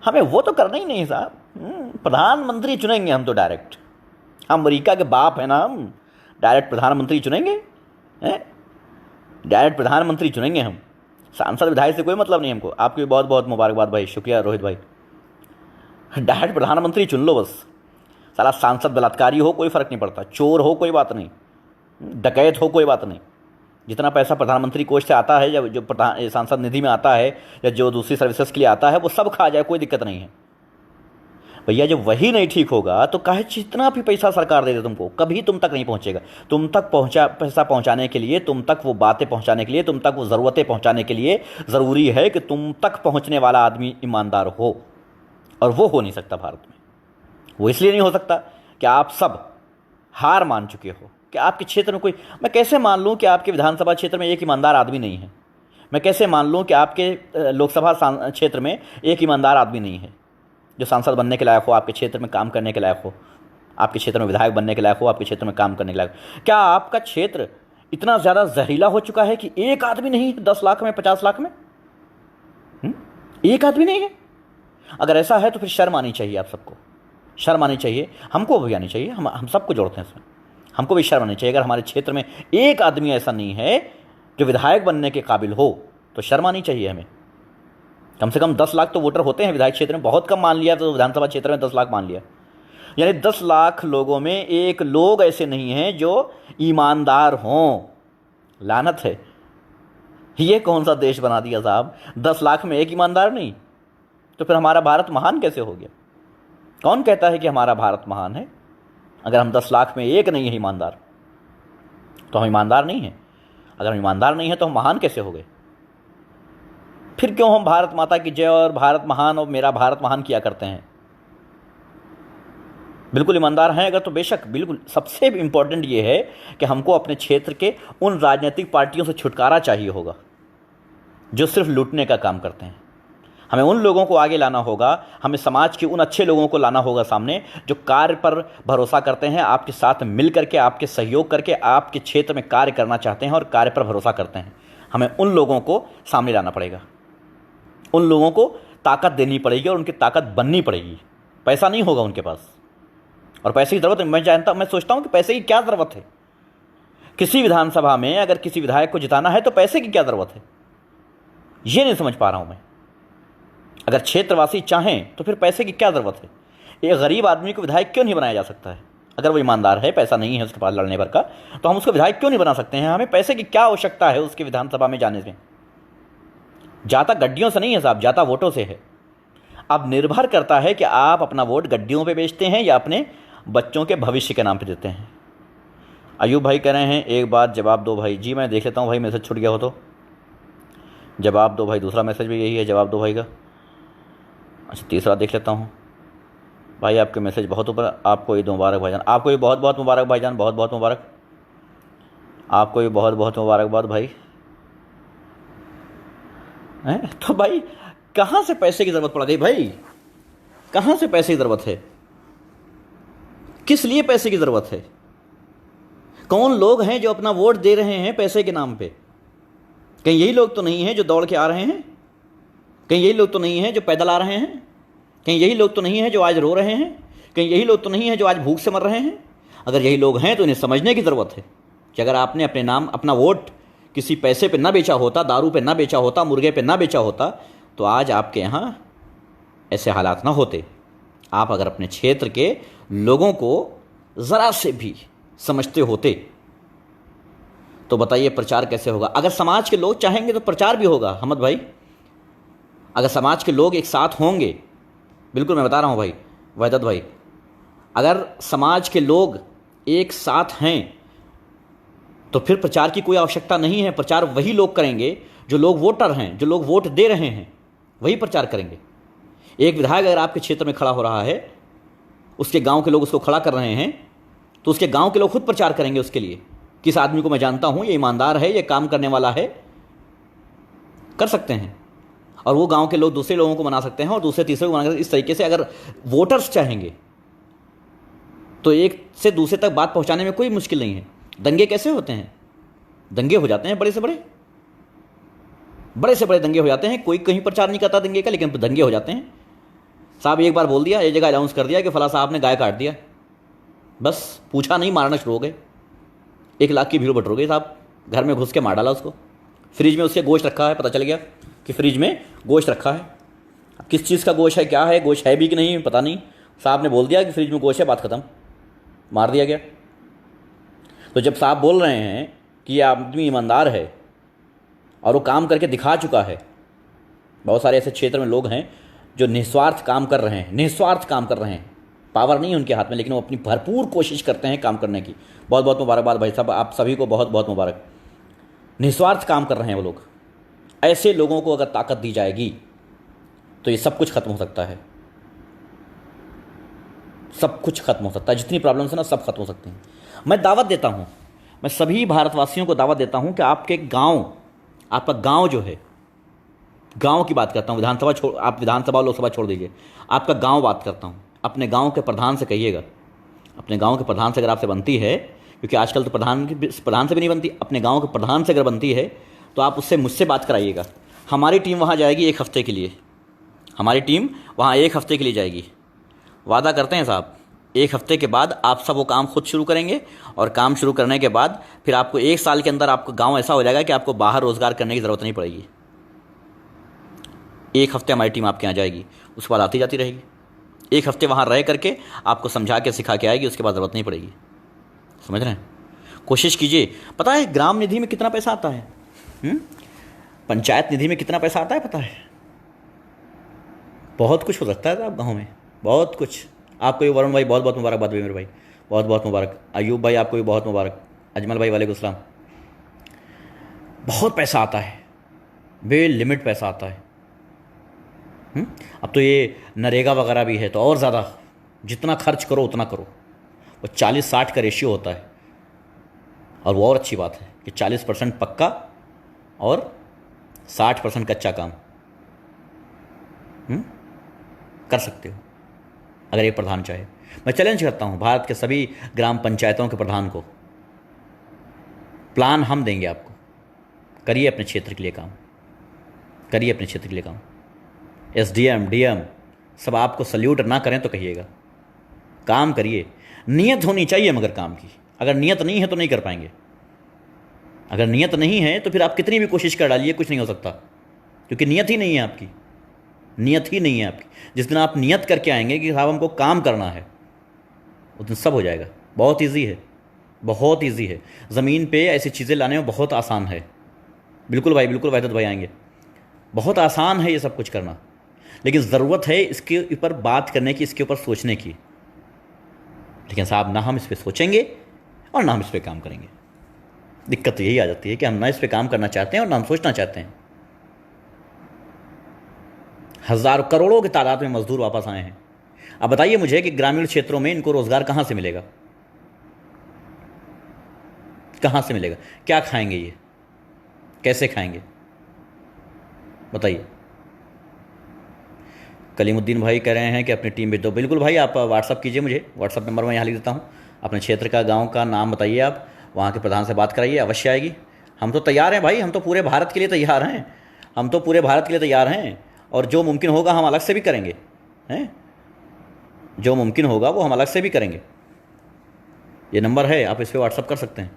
हमें वो तो करना ही नहीं साहब। प्रधानमंत्री चुनेंगे हम तो डायरेक्ट, अमेरिका के बाप है ना हम, डायरेक्ट प्रधानमंत्री चुनेंगे, डायरेक्ट प्रधानमंत्री चुनेंगे हम। सांसद विधायक से कोई मतलब नहीं हमको। आपकी बहुत बहुत मुबारकबाद भाई, शुक्रिया रोहित भाई। डायरेक्ट प्रधानमंत्री चुन लो बस। साला सांसद बलात्कारी हो कोई फ़र्क नहीं पड़ता, चोर हो कोई बात नहीं, डकैत हो कोई बात नहीं। जितना पैसा प्रधानमंत्री कोष से आता है, जो सांसद निधि में आता है या जो दूसरी सर्विसेज के लिए आता है, वो सब खा जाए, कोई दिक्कत नहीं है भैया। जब वही नहीं ठीक होगा तो काहे जितना भी पैसा सरकार दे दे तुमको, कभी तुम तक नहीं पहुंचेगा। तुम तक पैसा पहुंचाने के लिए, तुम तक वो बातें पहुंचाने के लिए, तुम तक वो ज़रूरतें पहुंचाने के लिए ज़रूरी है कि तुम तक पहुंचने वाला आदमी ईमानदार हो, और वो हो नहीं सकता भारत में। वो इसलिए नहीं हो सकता कि आप सब हार मान चुके हो। कि आपके क्षेत्र में कोई, मैं कैसे मान लूँ कि आपके विधानसभा क्षेत्र में एक ईमानदार आदमी नहीं है? मैं कैसे मान लूँ कि आपके लोकसभा क्षेत्र में एक ईमानदार आदमी नहीं है जो सांसद बनने के लायक हो, आपके क्षेत्र में काम करने के लायक हो, आपके क्षेत्र में विधायक बनने के लायक हो, आपके क्षेत्र में काम करने के लायक? क्या आपका क्षेत्र इतना ज़्यादा जहरीला हो चुका है कि एक आदमी नहीं है 10 लाख में, 50 लाख में? एक आदमी नहीं है? अगर ऐसा है तो फिर शर्म आनी चाहिए आप सबको, शर्म आनी चाहिए, हमको भी आनी चाहिए। हम सबको जोड़ते हैं इसमें, हमको भी शर्म आनी चाहिए। अगर हमारे क्षेत्र में एक आदमी ऐसा नहीं है जो विधायक बनने के काबिल हो तो शर्म आनी चाहिए हमें। कम से कम 10 लाख तो वोटर होते हैं विधायक क्षेत्र में, बहुत कम मान लिया तो विधानसभा क्षेत्र में 10 लाख मान लिया, यानी 10 लाख लोगों में एक लोग ऐसे नहीं हैं जो ईमानदार हों। लानत है, ये कौन सा देश बना दिया साहब? 10 लाख में एक ईमानदार नहीं, तो फिर हमारा भारत महान कैसे हो गया? कौन कहता है कि हमारा भारत महान है अगर हम 10 लाख में एक नहीं है ईमानदार? तो हम ईमानदार नहीं हैं? अगर हम ईमानदार नहीं हैं तो हम महान कैसे हो गए? फिर क्यों हम भारत माता की जय और भारत महान और मेरा भारत महान किया करते हैं? बिल्कुल ईमानदार हैं अगर तो बेशक, बिल्कुल। सबसे इम्पोर्टेंट ये है कि हमको अपने क्षेत्र के उन राजनीतिक पार्टियों से छुटकारा चाहिए होगा जो सिर्फ लूटने का काम करते हैं। हमें उन लोगों को आगे लाना होगा, हमें समाज के उन अच्छे लोगों को लाना होगा सामने जो कार्य पर भरोसा करते हैं, आपके साथ मिल करके, आपके सहयोग करके आपके क्षेत्र में कार्य करना चाहते हैं और कार्य पर भरोसा करते हैं। हमें उन लोगों को सामने लाना पड़ेगा, उन लोगों को ताकत देनी पड़ेगी और उनकी ताकत बननी पड़ेगी। पैसा नहीं होगा उनके पास, और पैसे की ज़रूरत है। मैं सोचता हूँ कि पैसे की क्या ज़रूरत है? किसी विधानसभा में अगर किसी विधायक को जिताना है तो पैसे की क्या ज़रूरत है? ये नहीं समझ पा रहा हूँ मैं। अगर क्षेत्रवासी चाहें तो फिर पैसे की क्या ज़रूरत है? एक गरीब आदमी को विधायक क्यों नहीं बनाया जा सकता है? अगर वो ईमानदार है, पैसा नहीं है उसके पास लड़ने भर का, तो हम उसको विधायक क्यों नहीं बना सकते हैं? हमें पैसे की क्या आवश्यकता है उसके विधानसभा में जाने से? जाता गड्डियों से नहीं है साहब, जाता वोटों से है। अब निर्भर करता है कि आप अपना वोट गड्डियों पे बेचते हैं या अपने बच्चों के भविष्य के नाम पे देते हैं। अयूब भाई कह रहे हैं एक बात जवाब दो भाई। जी मैं देख लेता हूँ भाई, मैसेज छूट गया हो तो जवाब दो भाई। दूसरा मैसेज भी यही है, जवाब दो भाई का। अच्छा तीसरा देख लेता हूँ भाई। आपके मैसेज बहुत ऊपर। आपको ईद मुबारक भाईजान। आपको भी बहुत बहुत मुबारक भाईजान, बहुत बहुत मुबारक। आपको भी बहुत बहुत मुबारकबाद भाई। हैं तो भाई कहाँ से पैसे की ज़रूरत पड़ गई भाई? कहाँ से पैसे की ज़रूरत है? किस लिए पैसे की ज़रूरत है? कौन लोग हैं जो अपना वोट दे रहे हैं पैसे के नाम पे? कहीं यही लोग तो नहीं हैं जो दौड़ के आ रहे हैं? कहीं यही लोग तो नहीं हैं जो पैदल आ रहे हैं? कहीं यही लोग तो नहीं हैं जो आज रो रहे हैं? कहीं यही लोग तो नहीं हैं जो आज भूख से मर रहे हैं? अगर यही लोग हैं तो इन्हें समझने की ज़रूरत है कि अगर आपने अपने नाम अपना वोट किसी पैसे पे ना बेचा होता, दारू पे ना बेचा होता, मुर्गे पे ना बेचा होता, तो आज आपके यहाँ ऐसे हालात ना होते। आप अगर अपने क्षेत्र के लोगों को ज़रा से भी समझते होते तो बताइए प्रचार कैसे होगा? अगर समाज के लोग चाहेंगे तो प्रचार भी होगा हमद भाई। अगर समाज के लोग एक साथ होंगे, बिल्कुल मैं बता रहा हूँ भाई वहदत भाई, अगर समाज के लोग एक साथ हैं तो फिर प्रचार की कोई आवश्यकता नहीं है। प्रचार वही लोग करेंगे जो लोग वोटर हैं, जो लोग वोट दे रहे हैं, वही प्रचार करेंगे। एक विधायक अगर आपके क्षेत्र में खड़ा हो रहा है, उसके गांव के लोग उसको खड़ा कर रहे हैं, तो उसके गांव के लोग खुद प्रचार करेंगे उसके लिए। किस आदमी को मैं जानता हूं, ये ईमानदार है, ये काम करने वाला है, कर सकते हैं। और वो गांव के लोग दूसरे लोगों को मना सकते हैं और दूसरे तीसरे को मना सकते हैं। इस तरीके से अगर वोटर्स चाहेंगे तो एक से दूसरे तक बात पहुंचाने में कोई मुश्किल नहीं है। दंगे कैसे होते हैं? दंगे हो जाते हैं बड़े से बड़े दंगे हो जाते हैं। कोई कहीं प्रचार नहीं करता दंगे का, लेकिन दंगे हो जाते हैं। साहब एक बार बोल दिया, एक जगह अनाउंस कर दिया कि फला साहब ने गाय काट दिया, बस पूछा नहीं, मारना शुरू हो गए। 1 लाख की भीड़ बट हो गई साहब, घर में घुस के मार डाला उसको। फ्रिज में उसके गोश्त रखा है, पता चल गया कि फ्रिज में गोश्त रखा है। किस चीज़ का गोश्त है, क्या है, गोश्त है भी कि नहीं पता नहीं, साहब ने बोल दिया कि फ्रिज में गोश्त है, बात ख़त्म, मार दिया गया। तो जब साहब बोल रहे हैं कि ये आदमी ईमानदार है और वो काम करके दिखा चुका है, बहुत सारे ऐसे क्षेत्र में लोग हैं जो निस्वार्थ काम कर रहे हैं, निस्वार्थ काम कर रहे हैं। पावर नहीं है उनके हाथ में, लेकिन वो अपनी भरपूर कोशिश करते हैं काम करने की। बहुत बहुत मुबारकबाद भाई साहब, आप सभी को बहुत बहुत मुबारक। निस्वार्थ काम कर रहे हैं वो लोग। ऐसे लोगों को अगर ताकत दी जाएगी तो ये सब कुछ खत्म हो सकता है, सब कुछ खत्म हो सकता है। जितनी प्रॉब्लम्स है ना, सब खत्म हो सकती हैं। मैं दावत देता हूँ, मैं सभी भारतवासियों को दावत देता हूँ कि आपके गांव, आपका गांव जो है, गांव की बात करता हूँ, विधानसभा छोड़, आप विधानसभा लोकसभा छोड़ दीजिए, आपका गांव बात करता हूँ। अपने गांव के प्रधान से कहिएगा, अपने गांव के प्रधान से अगर आपसे बनती है, क्योंकि आजकल तो प्रधान से भी नहीं बनती, अपने गांव के प्रधान से अगर बनती है तो आप उससे मुझसे बात कराइएगा। हमारी टीम वहाँ जाएगी 1 हफ्ते के लिए, हमारी टीम वहाँ 1 हफ्ते के लिए जाएगी। वादा करते हैं साहब, 1 हफ्ते के बाद आप सब वो काम खुद शुरू करेंगे, और काम शुरू करने के बाद फिर आपको 1 साल के अंदर आपका गांव ऐसा हो जाएगा कि आपको बाहर रोज़गार करने की ज़रूरत नहीं पड़ेगी। 1 हफ्ते हमारी टीम आपके यहाँ जाएगी, उसके बाद आती जाती रहेगी। 1 हफ्ते वहाँ रह करके आपको समझा के सिखा के आएगी, उसके बाद ज़रूरत नहीं पड़ेगी। समझ रहे हैं? कोशिश कीजिए। पता है ग्राम निधि में कितना पैसा आता है? पंचायत निधि में कितना पैसा आता है पता है? बहुत कुछ हो सकता है साहब गाँव में, बहुत कुछ। आपको भी वरुण भाई बहुत बहुत मुबारकबाद भाई, मेरे भाई बहुत बहुत मुबारक। अयूब भाई आपको भी बहुत मुबारक। अजमल भाई वालेकुम सलाम। बहुत पैसा आता है, बे लिमिट पैसा आता है। अब तो ये नरेगा वगैरह भी है तो और ज़्यादा, जितना खर्च करो उतना करो। वो 40-60 का रेशियो होता है, और वो और अच्छी बात है कि 40% पक्का और 60% कच्चा काम कर सकते हो अगर ये प्रधान चाहे। मैं चैलेंज करता हूँ भारत के सभी ग्राम पंचायतों के प्रधान को, प्लान हम देंगे आपको, करिए अपने क्षेत्र के लिए काम, करिए अपने क्षेत्र के लिए काम। एसडीएम डीएम सब आपको सल्यूट ना करें तो कहिएगा, काम करिए। नियत होनी चाहिए मगर काम की, अगर नियत नहीं है तो नहीं कर पाएंगे। अगर नियत नहीं है तो फिर आप कितनी भी कोशिश कर डालिए, कुछ नहीं हो सकता, क्योंकि नियत ही नहीं है आपकी, नियत ही नहीं है आपकी। जिस दिन आप नियत करके आएंगे कि साहब हमको काम करना है, उस दिन सब हो जाएगा। बहुत ईजी है, बहुत ईजी है। ज़मीन पे ऐसी चीज़ें लाने में बहुत आसान है। बिल्कुल भाई, बिल्कुल वैदत भाई आएंगे। बहुत आसान है ये सब कुछ करना, लेकिन ज़रूरत है इसके ऊपर बात करने की, इसके ऊपर सोचने की। लेकिन साहब ना हम इस पर सोचेंगे और ना हम इस पर काम करेंगे। दिक्कत तो यही आ जाती है कि हम ना इस पर काम करना चाहते हैं और ना हम सोचना चाहते हैं। हज़ारों करोड़ों की तादाद में मजदूर वापस आए हैं। अब बताइए मुझे कि ग्रामीण क्षेत्रों में इनको रोज़गार कहाँ से मिलेगा, कहाँ से मिलेगा? क्या खाएंगे ये, कैसे खाएंगे बताइए? कलीमुद्दीन भाई कह रहे हैं कि अपनी टीम भेज दो। बिल्कुल भाई, आप व्हाट्सअप कीजिए मुझे, व्हाट्सअप नंबर मैं यहाँ लिख देता हूँ। अपने क्षेत्र का, गांव का नाम बताइए, आप वहाँ के प्रधान से बात कराइए, अवश्य आएगी। हम तो तैयार हैं भाई, हम तो पूरे भारत के लिए तैयार हैं, हम तो पूरे भारत के लिए तैयार हैं। और जो मुमकिन होगा हम अलग से भी करेंगे, हैं? जो मुमकिन होगा वो हम अलग से भी करेंगे। ये नंबर है, आप इस पर व्हाट्सअप कर सकते हैं।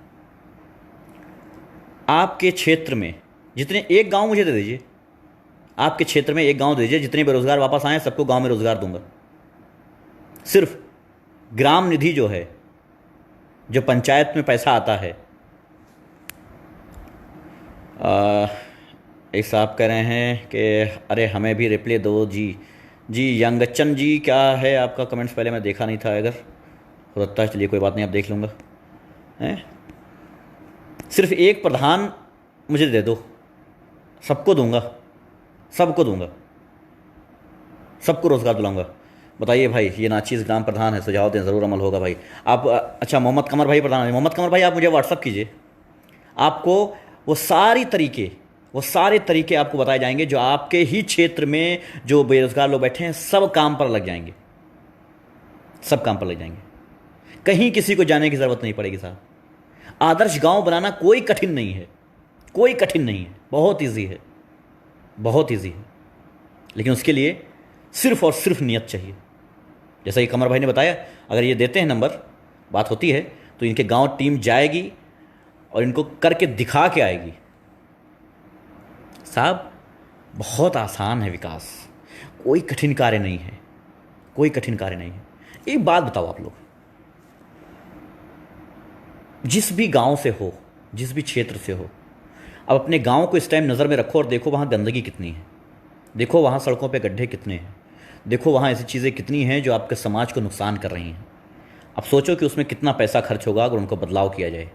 आपके क्षेत्र में जितने, एक गांव मुझे दे दीजिए, आपके क्षेत्र में एक गांव दे दीजिए, जितने बेरोजगार वापस आए सबको गांव में रोजगार दूंगा। सिर्फ ग्राम निधि जो है, जो पंचायत में पैसा आता है। एक साहब कह रहे हैं कि अरे हमें भी रिप्लाई दो जी। जी यंगचन जी, क्या है आपका कमेंट्स? पहले मैं देखा नहीं था, अगर हो सकता है, चलिए कोई बात नहीं, आप देख लूँगा। हैं? सिर्फ एक प्रधान मुझे दे दो, सबको दूंगा, सबको दूंगा, सबको रोज़गार दिलाऊंगा। बताइए भाई, ये नाचीज़ ग्राम प्रधान है, सुझाव दें, ज़रूर अमल होगा भाई। आप अच्छा, मोहम्मद कमर भाई प्रधान है। मोहम्मद कमर भाई, आप मुझे व्हाट्सअप कीजिए, आपको वो सारे तरीके आपको बताए जाएंगे जो आपके ही क्षेत्र में जो बेरोजगार लोग बैठे हैं, सब काम पर लग जाएंगे, सब काम पर लग जाएंगे। कहीं किसी को जाने की ज़रूरत नहीं पड़ेगी साहब। आदर्श गांव बनाना कोई कठिन नहीं है, कोई कठिन नहीं है, बहुत ईजी है, बहुत ईजी है। लेकिन उसके लिए सिर्फ और सिर्फ नियत चाहिए। जैसा कि कमर भाई ने बताया, अगर ये देते हैं नंबर, बात होती है, तो इनके गांव टीम जाएगी और इनको करके दिखा के आएगी। साहब बहुत आसान है विकास, कोई कठिन कार्य नहीं है, कोई कठिन कार्य नहीं है। एक बात बताओ आप लोग, जिस भी गांव से हो, जिस भी क्षेत्र से हो, अब अपने गांव को इस टाइम नज़र में रखो और देखो वहाँ गंदगी कितनी है, देखो वहाँ सड़कों पे गड्ढे कितने हैं, देखो वहाँ ऐसी चीज़ें कितनी हैं जो आपके समाज को नुकसान कर रही हैं। अब सोचो कि उसमें कितना पैसा खर्च होगा अगर उनको बदलाव किया जाए।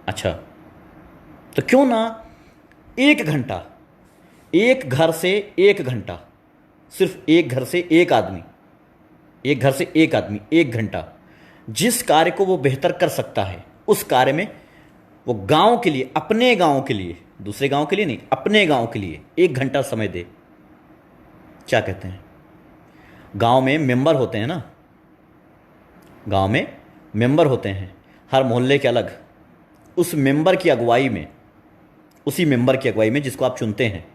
अच्छा, तो क्यों ना एक घंटा, एक घर से एक घंटा, सिर्फ एक घर से एक आदमी, एक घर से एक आदमी एक घंटा, जिस कार्य को वो बेहतर कर सकता है उस कार्य में वो गांव के लिए, अपने गांव के लिए, दूसरे गांव के लिए नहीं, अपने गांव के लिए एक घंटा समय दे। क्या कहते हैं? गांव में मेंबर होते हैं ना, गांव में मेंबर होते हैं, हर मोहल्ले के अलग। उस मेंबर की अगुवाई में, उसी मेंबर की अगुवाई में जिसको आप चुनते हैं,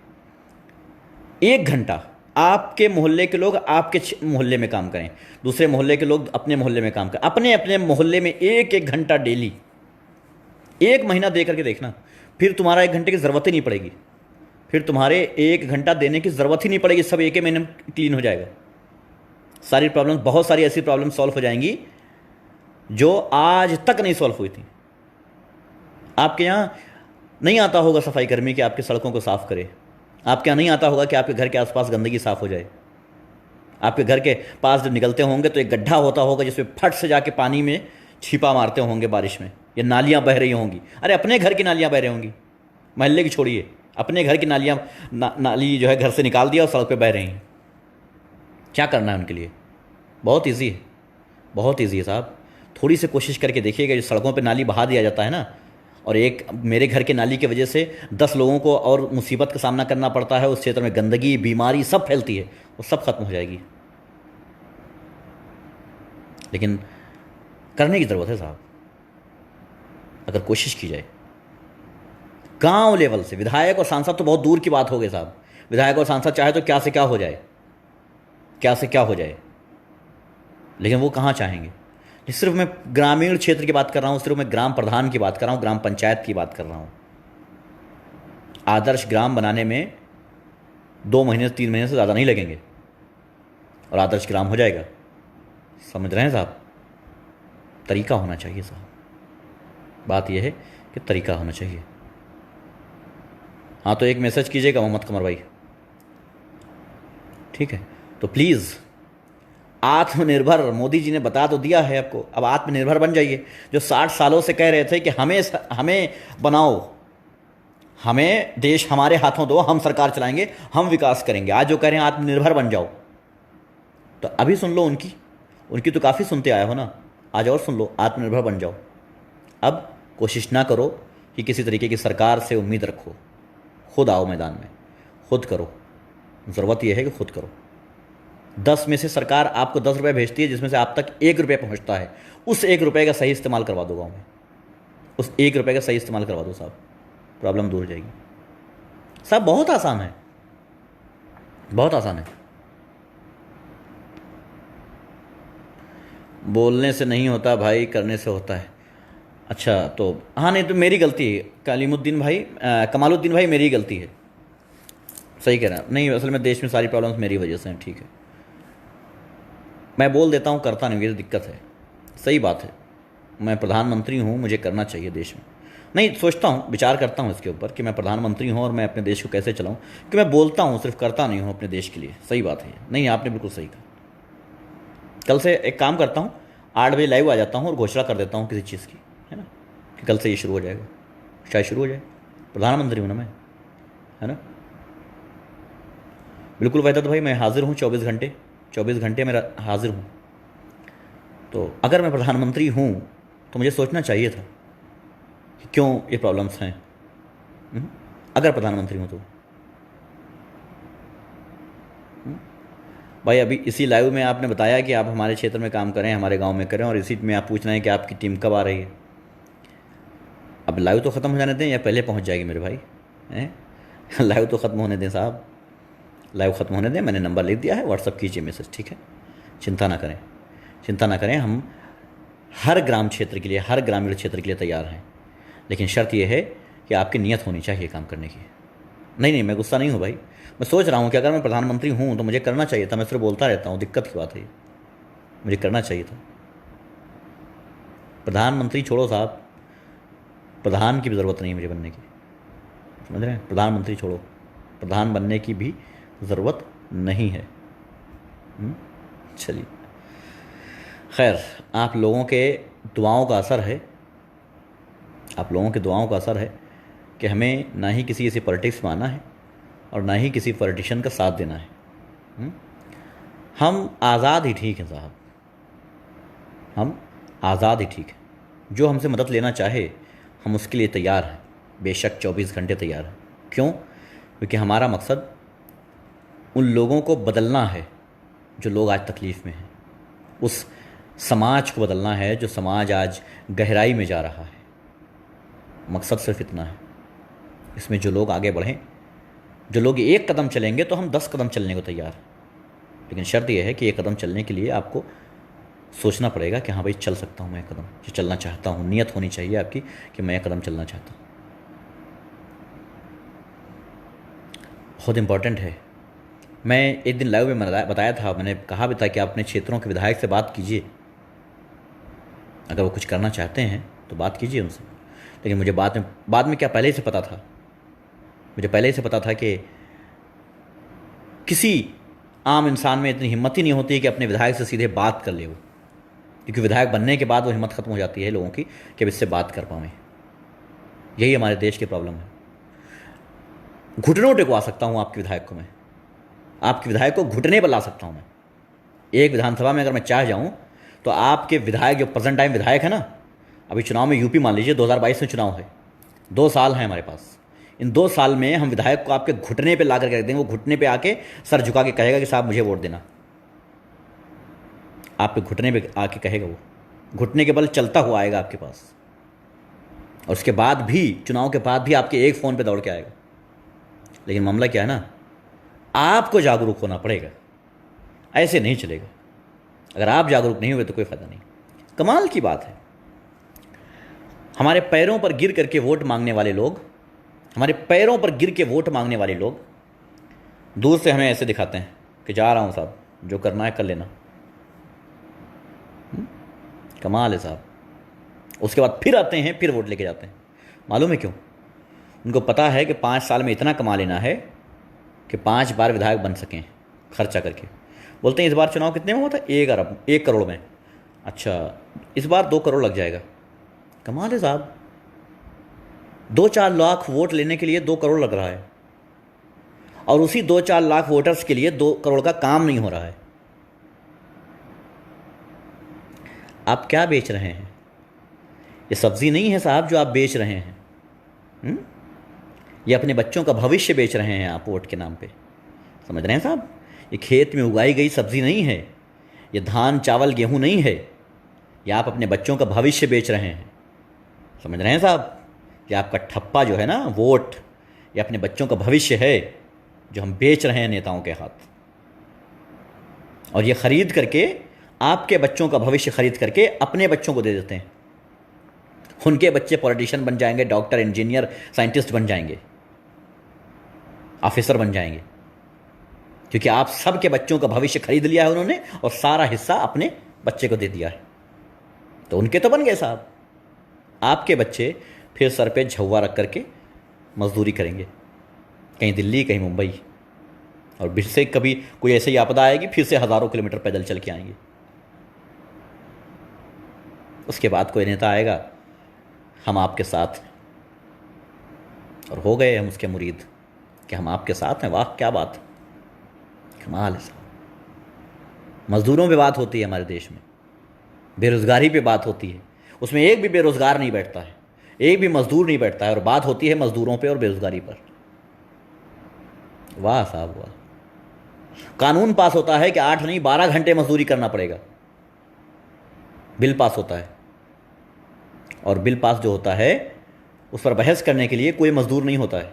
एक घंटा आपके मोहल्ले के लोग आपके मोहल्ले में काम करें, दूसरे मोहल्ले के लोग अपने मोहल्ले में काम करें, अपने अपने मोहल्ले में एक एक घंटा डेली, एक महीना दे करके देखना, फिर तुम्हारा एक घंटे की ज़रूरत ही नहीं पड़ेगी, फिर तुम्हारे एक घंटा देने की ज़रूरत ही नहीं पड़ेगी, सब एक ही महीने में क्लीन हो जाएगा। सारी प्रॉब्लम, बहुत सारी ऐसी प्रॉब्लम सॉल्व हो जाएंगी जो आज तक नहीं सॉल्व हुई थी। आपके यहाँ नहीं आता होगा सफाई कर्मी कि आपकी सड़कों को साफ़ करे, आपके यहाँ नहीं आता होगा कि आपके घर के आसपास गंदगी साफ़ हो जाए। आपके घर के पास जब निकलते होंगे तो एक गड्ढा होता होगा जिसमें फट से जाके पानी में छिपा मारते होंगे बारिश में, या नालियाँ बह रही होंगी। अरे अपने घर की नालियाँ बह रही होंगी, मोहल्ले की छोड़िए, अपने घर की नालियाँ नाली जो है घर से निकाल दिया और सड़क पे बह रही हैं। क्या करना है उनके लिए? बहुत ईजी है, बहुत ईजी है साहब। थोड़ी सी कोशिश करके देखिएगा, जो सड़कों पे नाली बहा दिया जाता है ना, और एक मेरे घर के नाली की वजह से 10 लोगों को और मुसीबत का सामना करना पड़ता है, उस क्षेत्र में गंदगी, बीमारी सब फैलती है, वो सब खत्म हो जाएगी। लेकिन करने की ज़रूरत है साहब, अगर कोशिश की जाए। गांव लेवल से विधायक और सांसद तो बहुत दूर की बात हो गई साहब। विधायक और सांसद चाहे तो क्या से क्या हो जाए, क्या से क्या हो जाए, लेकिन वो कहाँ चाहेंगे। सिर्फ मैं ग्रामीण क्षेत्र की बात कर रहा हूँ, सिर्फ मैं ग्राम प्रधान की बात कर रहा हूँ, ग्राम पंचायत की बात कर रहा हूँ। आदर्श ग्राम बनाने में 2 महीने से 3 महीने से ज़्यादा नहीं लगेंगे और आदर्श ग्राम हो जाएगा। समझ रहे हैं साहब? तरीका होना चाहिए साहब, बात यह है कि तरीका होना चाहिए। हाँ, तो एक मैसेज कीजिएगा मोहम्मद कमर भाई, ठीक है? तो प्लीज़ आत्मनिर्भर, मोदी जी ने बता तो दिया है आपको, अब आत्मनिर्भर बन जाइए। जो 60 सालों से कह रहे थे कि हमें बनाओ, हमें देश हमारे हाथों दो, हम सरकार चलाएंगे, हम विकास करेंगे, आज जो कह रहे हैं आत्मनिर्भर बन जाओ, तो अभी सुन लो उनकी तो काफ़ी सुनते आए हो ना, आज और सुन लो, आत्मनिर्भर बन जाओ। अब कोशिश ना करो कि किसी तरीके की सरकार से उम्मीद रखो, खुद आओ मैदान में, खुद करो। ज़रूरत यह है कि खुद करो। 10 में से सरकार आपको 10 रुपये भेजती है, जिसमें से आप तक 1 रुपये पहुँचता है। उस 1 रुपये का सही इस्तेमाल करवा दो गाँव में, उस 1 रुपये का सही इस्तेमाल करवा दो साहब, प्रॉब्लम दूर हो जाएगी साहब। बहुत आसान है, बहुत आसान है। बोलने से नहीं होता भाई, करने से होता है। अच्छा, तो हाँ, नहीं तो मेरी गलती है कमालुद्दीन भाई, मेरी गलती है। सही कह रहा है। नहीं, असल में देश में सारी प्रॉब्लम्स मेरी वजह से हैं, ठीक है। मैं बोल देता हूँ, करता नहीं, मेरी दिक्कत है। सही बात है, मैं प्रधानमंत्री हूँ, मुझे करना चाहिए देश में। नहीं, सोचता हूँ, विचार करता हूँ इसके ऊपर कि मैं प्रधानमंत्री हूँ और मैं अपने देश को कैसे चलाऊँ, कि मैं बोलता हूँ, सिर्फ करता नहीं हूँ अपने देश के लिए। सही बात है। नहीं, आपने बिल्कुल सही कहा। कल से एक काम करता हूँ, 8 बजे लाइव आ जाता हूँ और घोषणा कर देता हूँ किसी चीज़ की, है ना, कि कल से ये शुरू हो जाएगा, शायद शुरू हो जाए। प्रधानमंत्री हूँ ना मैं, है ना। बिल्कुल वैदत भाई, मैं हाजिर हूँ 24 घंटे मैं हाजिर हूँ। तो अगर मैं प्रधानमंत्री हूँ तो मुझे सोचना चाहिए था कि क्यों ये प्रॉब्लम्स हैं। अगर प्रधानमंत्री हूँ तो भाई, अभी इसी लाइव में आपने बताया कि आप हमारे क्षेत्र में काम करें, हमारे गांव में करें, और इसी में आप पूछ रहे हैं कि आपकी टीम कब आ रही है। अब लाइव तो ख़त्म हो जाने दें, या पहले पहुंच जाएगी मेरे भाई, हैं? लाइव तो ख़त्म होने दें साहब, लाइव ख़त्म होने दें। मैंने नंबर लिख दिया है, व्हाट्सअप कीजिए मैसेज, ठीक है? चिंता ना करें, चिंता ना करें। हम हर ग्राम क्षेत्र के लिए, हर ग्रामीण क्षेत्र के लिए तैयार हैं, लेकिन शर्त यह है कि आपकी नीयत होनी चाहिए काम करने की। नहीं, मैं गुस्सा नहीं हूँ भाई, मैं सोच रहा हूँ कि अगर मैं प्रधानमंत्री हूँ तो मुझे करना चाहिए था। मैं सिर्फ बोलता रहता हूँ, दिक्कत की बात है, मुझे करना चाहिए था। प्रधानमंत्री छोड़ो साहब, प्रधान की भी ज़रूरत नहीं है मुझे बनने की, समझ रहे हैं? प्रधानमंत्री छोड़ो, प्रधान बनने की भी ज़रूरत नहीं है। चलिए, खैर, आप लोगों के दुआओं का असर है, आप लोगों के दुआओं का असर है कि हमें ना ही किसी ऐसी पॉलिटिक्स में आना है और ना ही किसी पॉलिटिशियन का साथ देना है। हम आज़ाद ही ठीक हैं साहब, हम आज़ाद ही ठीक है। जो हमसे मदद लेना चाहे हम उसके लिए तैयार हैं, बेशक 24 घंटे तैयार हैं। क्यों? क्योंकि हमारा मकसद उन लोगों को बदलना है जो लोग आज तकलीफ़ में हैं, उस समाज को बदलना है जो समाज आज गहराई में जा रहा है। मकसद सिर्फ इतना है। इसमें जो लोग आगे बढ़ें, जो लोग 1 कदम चलेंगे तो हम 10 कदम चलने को तैयार हैं, लेकिन शर्त यह है कि 1 कदम चलने के लिए आपको सोचना पड़ेगा कि हाँ भाई, चल सकता हूँ मैं 1 कदम, जो चलना चाहता हूँ। नीयत होनी चाहिए आपकी कि मैं 1 कदम चलना चाहता हूँ। बहुत इम्पॉर्टेंट है। मैं एक दिन लाइव में बताया था, मैंने कहा भी था कि आप अपने क्षेत्रों के विधायक से बात कीजिए, अगर वो कुछ करना चाहते हैं तो बात कीजिए उनसे। लेकिन मुझे बाद में क्या पहले ही से पता था, मुझे पहले ही से पता था कि किसी आम इंसान में इतनी हिम्मत ही नहीं होती कि अपने विधायक से सीधे बात कर ले वो, क्योंकि विधायक बनने के बाद वो हिम्मत खत्म हो जाती है लोगों की कि अब इससे बात कर पाएँ। यही हमारे देश की प्रॉब्लम है। घुटनों टेकवा सकता हूँ आपके विधायक को मैं, आपके विधायक को घुटने पर ला सकता हूँ मैं। एक विधानसभा में अगर मैं चाह जाऊँ तो आपके विधायक, जो प्रेजेंट टाइम विधायक है ना, अभी चुनाव में यूपी मान लीजिए 2022 में चुनाव है, 2 साल हैं हमारे पास। इन 2 साल में हम विधायक को आपके घुटने पे ला करके रख देंगे। वो घुटने पे आके सर झुका के कहेगा कि साहब मुझे वोट देना। आपके घुटने पे आके कहेगा, वो घुटने के बल चलता हुआ आएगा आपके पास। और उसके बाद भी, चुनाव के बाद भी आपके एक फ़ोन पे दौड़ के आएगा। लेकिन मामला क्या है ना, आपको जागरूक होना पड़ेगा, ऐसे नहीं चलेगा। अगर आप जागरूक नहीं हुए तो कोई फ़ायदा नहीं। कमाल की बात है, हमारे पैरों पर गिर करके वोट मांगने वाले लोग, हमारे पैरों पर गिर के वोट मांगने वाले लोग दूर से हमें ऐसे दिखाते हैं कि जा रहा हूँ साहब, जो करना है कर लेना। कमाल है साहब। उसके बाद फिर आते हैं, फिर वोट लेके जाते हैं। मालूम है क्यों? उनको पता है कि 5 साल में इतना कमा लेना है कि 5 बार विधायक बन सकें खर्चा करके। बोलते हैं इस बार चुनाव कितने में हुआ था? 1 करोड़ में। अच्छा, इस बार 2 करोड़ लग जाएगा। कमाल है साहब, 2-4 लाख वोट लेने के लिए 2 करोड़ लग रहा है, और उसी 2-4 लाख वोटर्स के लिए 2 करोड़ का काम नहीं हो रहा है। आप क्या बेच रहे हैं? ये सब्जी नहीं है साहब जो आप बेच रहे हैं। ये अपने बच्चों का भविष्य बेच रहे हैं आप वोट के नाम पे। समझ रहे हैं साहब? ये खेत में उगाई गई सब्जी नहीं है, ये धान चावल गेहूं नहीं है, ये आप अपने बच्चों का भविष्य बेच रहे हैं। समझ रहे हैं साहब? ये आपका ठप्पा जो है ना, वोट, ये अपने बच्चों का भविष्य है जो हम बेच रहे हैं नेताओं के हाथ। और ये खरीद करके, आपके बच्चों का भविष्य खरीद करके अपने बच्चों को दे देते हैं। उनके बच्चे पॉलिटिशियन बन जाएंगे, डॉक्टर, इंजीनियर, साइंटिस्ट बन जाएंगे, ऑफिसर बन जाएंगे, क्योंकि आप सबके बच्चों का भविष्य खरीद लिया है उन्होंने और सारा हिस्सा अपने बच्चे को दे दिया है। तो उनके तो बन गए साहब। आपके बच्चे फिर सर पे झव्वा रख करके मजदूरी करेंगे, कहीं दिल्ली, कहीं मुंबई, और फिर से कभी कोई ऐसी आपदा आएगी, फिर से हज़ारों किलोमीटर पैदल चल के आएंगे। उसके बाद कोई नेता आएगा, हम आपके साथ हैं, और हो गए हम उसके मुरीद कि हम आपके साथ हैं। वाह क्या बात, कमाल है साहब। मज़दूरों पे बात होती है हमारे देश में, बेरोज़गारी पे बात होती है, उसमें एक भी बेरोज़गार नहीं बैठता है, एक भी मज़दूर नहीं बैठता है, और बात होती है मज़दूरों पे और बेरोज़गारी पर। वाह साहब वाह। कानून पास होता है कि 8 नहीं 12 घंटे मजदूरी करना पड़ेगा। बिल पास होता है, और बिल पास जो होता है उस पर बहस करने के लिए कोई मजदूर नहीं होता है।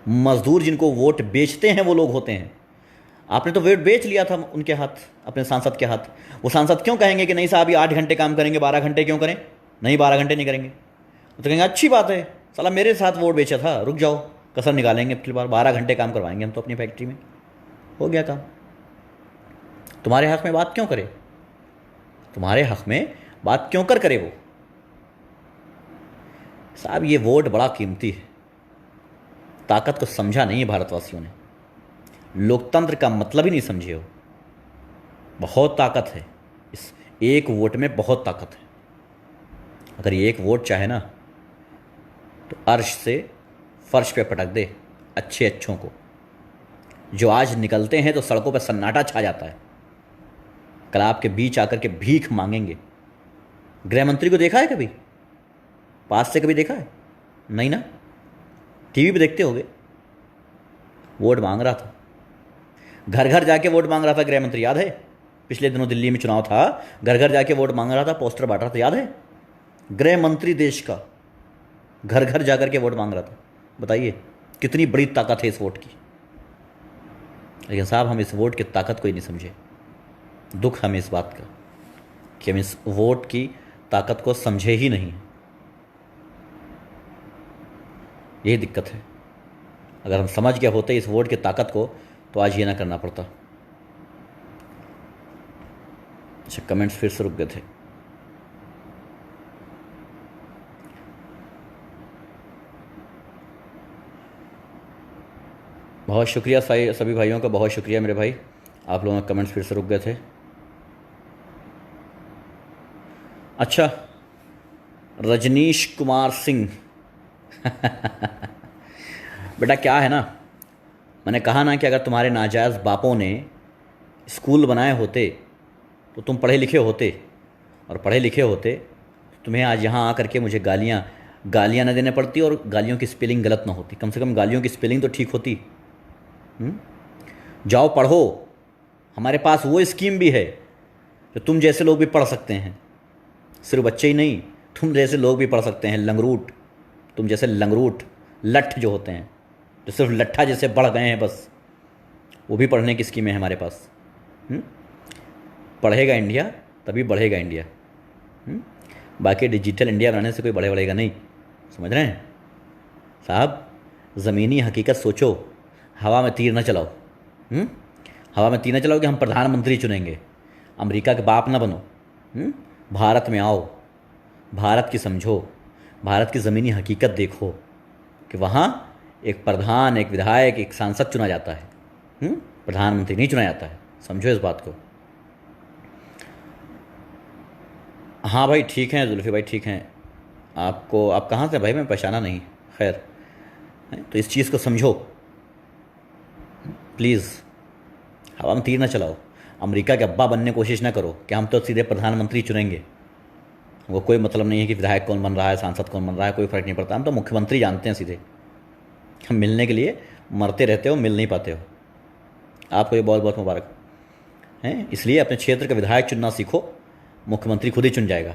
मजदूर जिनको वोट बेचते हैं वो लोग होते हैं। आपने तो वोट बेच लिया था उनके हाथ, अपने सांसद के हाथ। वो सांसद क्यों कहेंगे कि नहीं साहब ये 8 घंटे काम करेंगे, 12 घंटे क्यों करें? नहीं 12 घंटे नहीं करेंगे। तो कहेंगे अच्छी बात है, साला मेरे साथ वोट बेचा था, रुक जाओ, कसर निकालेंगे, पिछली बार 12 घंटे काम करवाएंगे हम तो अपनी फैक्ट्री में, हो गया काम। तुम्हारे हक में बात क्यों करे? तुम्हारे हक में बात क्यों करे वो? साहब ये वोट बड़ा कीमती है। ताकत को समझा नहीं है भारतवासियों ने, लोकतंत्र का मतलब ही नहीं समझे हो। बहुत ताकत है इस एक वोट में, बहुत ताकत है। अगर ये एक वोट चाहे ना तो अर्श से फर्श पे पटक दे अच्छे अच्छों को। जो आज निकलते हैं तो सड़कों पर सन्नाटा छा जाता है, कल आपके बीच आकर के भीख मांगेंगे। गृह मंत्री को देखा है कभी? पास से कभी देखा है? नहीं ना, टीवी पे देखते होगे। वोट मांग रहा था, घर घर जाके वोट मांग रहा था गृह मंत्री, याद है? पिछले दिनों दिल्ली में चुनाव था, घर घर जाके वोट मांग रहा था, पोस्टर बांट रहा था, याद है? गृह मंत्री देश का घर घर जाकर के वोट मांग रहा था। बताइए कितनी बड़ी ताकत है इस वोट की। लेकिन साहब हम इस वोट की ताकत को ही नहीं समझे। दुख हमें इस बात का कि हम इस वोट की ताकत को समझे ही नहीं। यही दिक्कत है। अगर हम समझ गए होते इस वोट की ताकत को तो आज ये ना करना पड़ता। अच्छा, कमेंट्स फिर से रुक गए थे। बहुत शुक्रिया सभी भाइयों का, बहुत शुक्रिया मेरे भाई। आप लोगों के कमेंट्स फिर से रुक गए थे। अच्छा, रजनीश कुमार सिंह। बेटा क्या है ना, मैंने कहा ना कि अगर तुम्हारे नाजायज़ बापों ने स्कूल बनाए होते तो तुम पढ़े लिखे होते, और पढ़े लिखे होते तो तुम्हें आज यहाँ आकर के मुझे गालियाँ गालियाँ ना देने पड़ती और गालियों की स्पेलिंग गलत ना होती, कम से कम गालियों की स्पेलिंग तो ठीक होती। जाओ पढ़ो, हमारे पास वो स्कीम भी है जो तुम जैसे लोग भी पढ़ सकते हैं। सिर्फ बच्चे ही नहीं, तुम जैसे लोग भी पढ़ सकते हैं, लंगरूट, तुम जैसे लंगरूट लठ जो होते हैं, जो सिर्फ लट्ठा जैसे बढ़ गए हैं बस, वो भी पढ़ने की स्कीमें हैं हमारे पास। पढ़ेगा इंडिया तभी बढ़ेगा इंडिया। बाकी डिजिटल इंडिया बनाने से कोई बढ़ेगा नहीं, समझ रहे हैं साहब? ज़मीनी हकीकत सोचो, हवा में तीर न चलाओ। हवा में तीर न चलाओ कि हम प्रधानमंत्री चुनेंगे, अमेरिका के बाप ना बनो। भारत में आओ, भारत की समझो, भारत की ज़मीनी हकीकत देखो कि वहाँ एक प्रधान, एक विधायक, एक सांसद चुना जाता है, प्रधानमंत्री नहीं चुना जाता है। समझो इस बात को। हाँ भाई ठीक हैं, जुल्फी भाई ठीक हैं। आपको, आप कहाँ से भाई? मैं पहचाना नहीं। खैर, तो इस चीज़ को समझो प्लीज़, हवा में तीर ना चलाओ। अमेरिका के अब्बा बनने की कोशिश ना करो कि हम तो सीधे प्रधानमंत्री चुनेंगे। वो कोई मतलब नहीं है कि विधायक कौन बन रहा है, सांसद कौन बन रहा है, कोई फ़र्क नहीं पड़ता। हम तो मुख्यमंत्री जानते हैं सीधे। हम मिलने के लिए मरते रहते हो, मिल नहीं पाते हो। आपको ये बहुत बहुत मुबारक हैं। इसलिए अपने क्षेत्र का विधायक चुनना सीखो, मुख्यमंत्री खुद ही चुन जाएगा।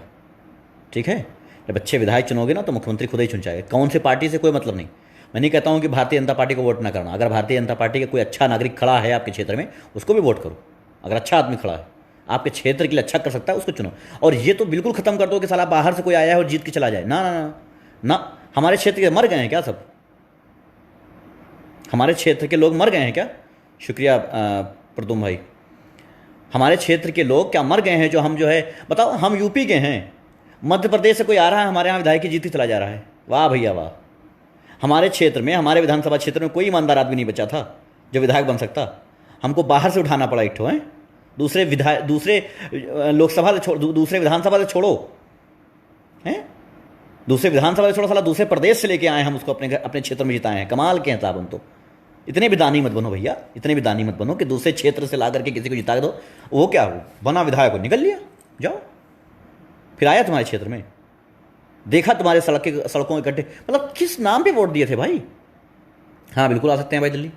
ठीक है? जब अच्छे विधायक चुनोगे ना तो मुख्यमंत्री खुद ही चुन जाएगा। कौन से पार्टी से कोई मतलब नहीं। मैं नहीं कहता हूँ कि भारतीय जनता पार्टी को वोट ना करना। अगर भारतीय जनता पार्टी का कोई अच्छा नागरिक खड़ा है आपके क्षेत्र में, उसको भी वोट करो। अगर अच्छा आदमी खड़ा है आपके क्षेत्र के लिए, अच्छा कर सकता है, उसको चुनो। और ये तो बिल्कुल ख़त्म कर दो कि साला बाहर से कोई आया है और जीत के चला जाए। ना ना ना ना, हमारे क्षेत्र के मर गए हैं क्या सब? हमारे क्षेत्र के लोग मर गए हैं क्या? शुक्रिया प्रदुम भाई। हमारे क्षेत्र के लोग क्या मर गए हैं? जो हम, जो है, बताओ, हम यूपी के हैं, मध्य प्रदेश से कोई आ रहा है हमारे यहाँ विधायक की जीत ही चला जा रहा है। वाह भैया वाह। हमारे क्षेत्र में, हमारे विधानसभा क्षेत्र में कोई ईमानदार आदमी नहीं बचा था जो विधायक बन सकता। हमको बाहर से उठाना पड़ा एक ठो है। दूसरे लोकसभा से, दूसरे विधानसभा से छोड़ो, हैं, दूसरे विधानसभा से छोड़ो, साला दूसरे प्रदेश से लेके आए हम उसको अपने क्षेत्र में जिताए हैं। कमाल के हैं साहब हम तो। इतने भी दानी मत बनो भैया, इतने भी दानी मत बनो कि दूसरे क्षेत्र से ला करके किसी को जिता दो। वो क्या हो, बना विधायक हो, निकल लिया, जाओ। फिर आया तुम्हारे क्षेत्र में, देखा तुम्हारे सड़कों इकट्ठे, मतलब किस नाम पे वोट दिए थे भाई? हाँ बिल्कुल आ सकते हैं भाई दिल्ली।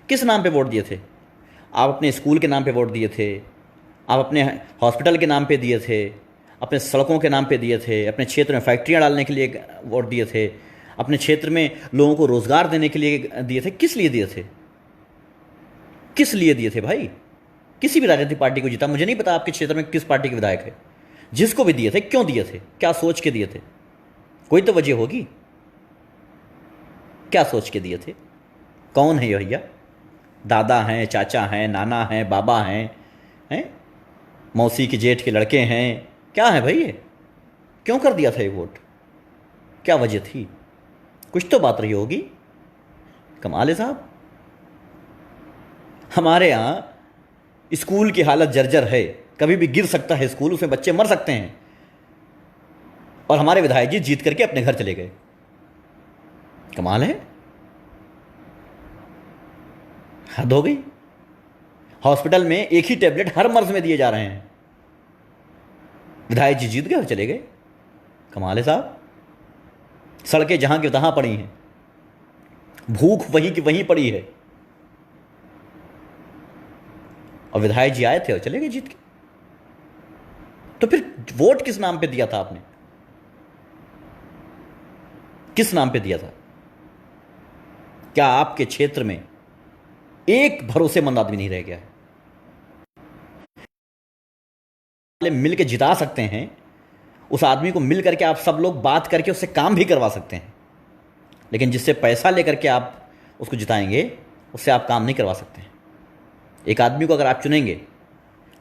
किस नाम पे वोट दिए थे? आप अपने स्कूल के नाम पे वोट दिए थे, आप अपने हॉस्पिटल के नाम पे दिए थे, अपने सड़कों के नाम पे दिए थे, अपने क्षेत्र में फैक्ट्रियाँ डालने के लिए वोट दिए थे, अपने क्षेत्र में लोगों को रोज़गार देने के लिए दिए थे। किस लिए दिए थे? किस लिए दिए थे भाई? किसी भी राजनीतिक पार्टी को जीता, मुझे नहीं पता आपके क्षेत्र में किस पार्टी के विधायक है। जिसको भी दिए थे, क्यों दिए थे? क्या सोच के दिए थे? कोई तो वजह होगी। क्या सोच के दिए थे? कौन है ये भैया? दादा हैं, चाचा हैं, नाना हैं, बाबा हैं, मौसी के जेठ के लड़के हैं? क्या है भाई ये? क्यों कर दिया था ये वोट? क्या वजह थी? कुछ तो बात रही होगी। कमाल है साहब। हमारे यहाँ स्कूल की हालत जर्जर है, कभी भी गिर सकता है स्कूल, उसमें बच्चे मर सकते हैं, और हमारे विधायक जी जीत करके अपने घर चले गए। कमाल है, हद हो गई। हॉस्पिटल में एक ही टैबलेट हर मर्ज में दिए जा रहे हैं, विधायक जी जीत गए और चले गए। कमाल है साहब। सड़कें जहां की तहां पड़ी हैं, भूख वहीं की वहीं पड़ी है, और विधायक जी आए थे और चले गए जीत के। तो फिर वोट किस नाम पे दिया था आपने? किस नाम पे दिया था? क्या आपके क्षेत्र में एक भरोसेमंद आदमी नहीं रह गया है? मिल के जिता सकते हैं उस आदमी को, मिल करके आप सब लोग बात करके उससे काम भी करवा सकते हैं, लेकिन जिससे पैसा लेकर के आप उसको जिताएंगे, उससे आप काम नहीं करवा सकते हैं। एक आदमी को अगर आप चुनेंगे,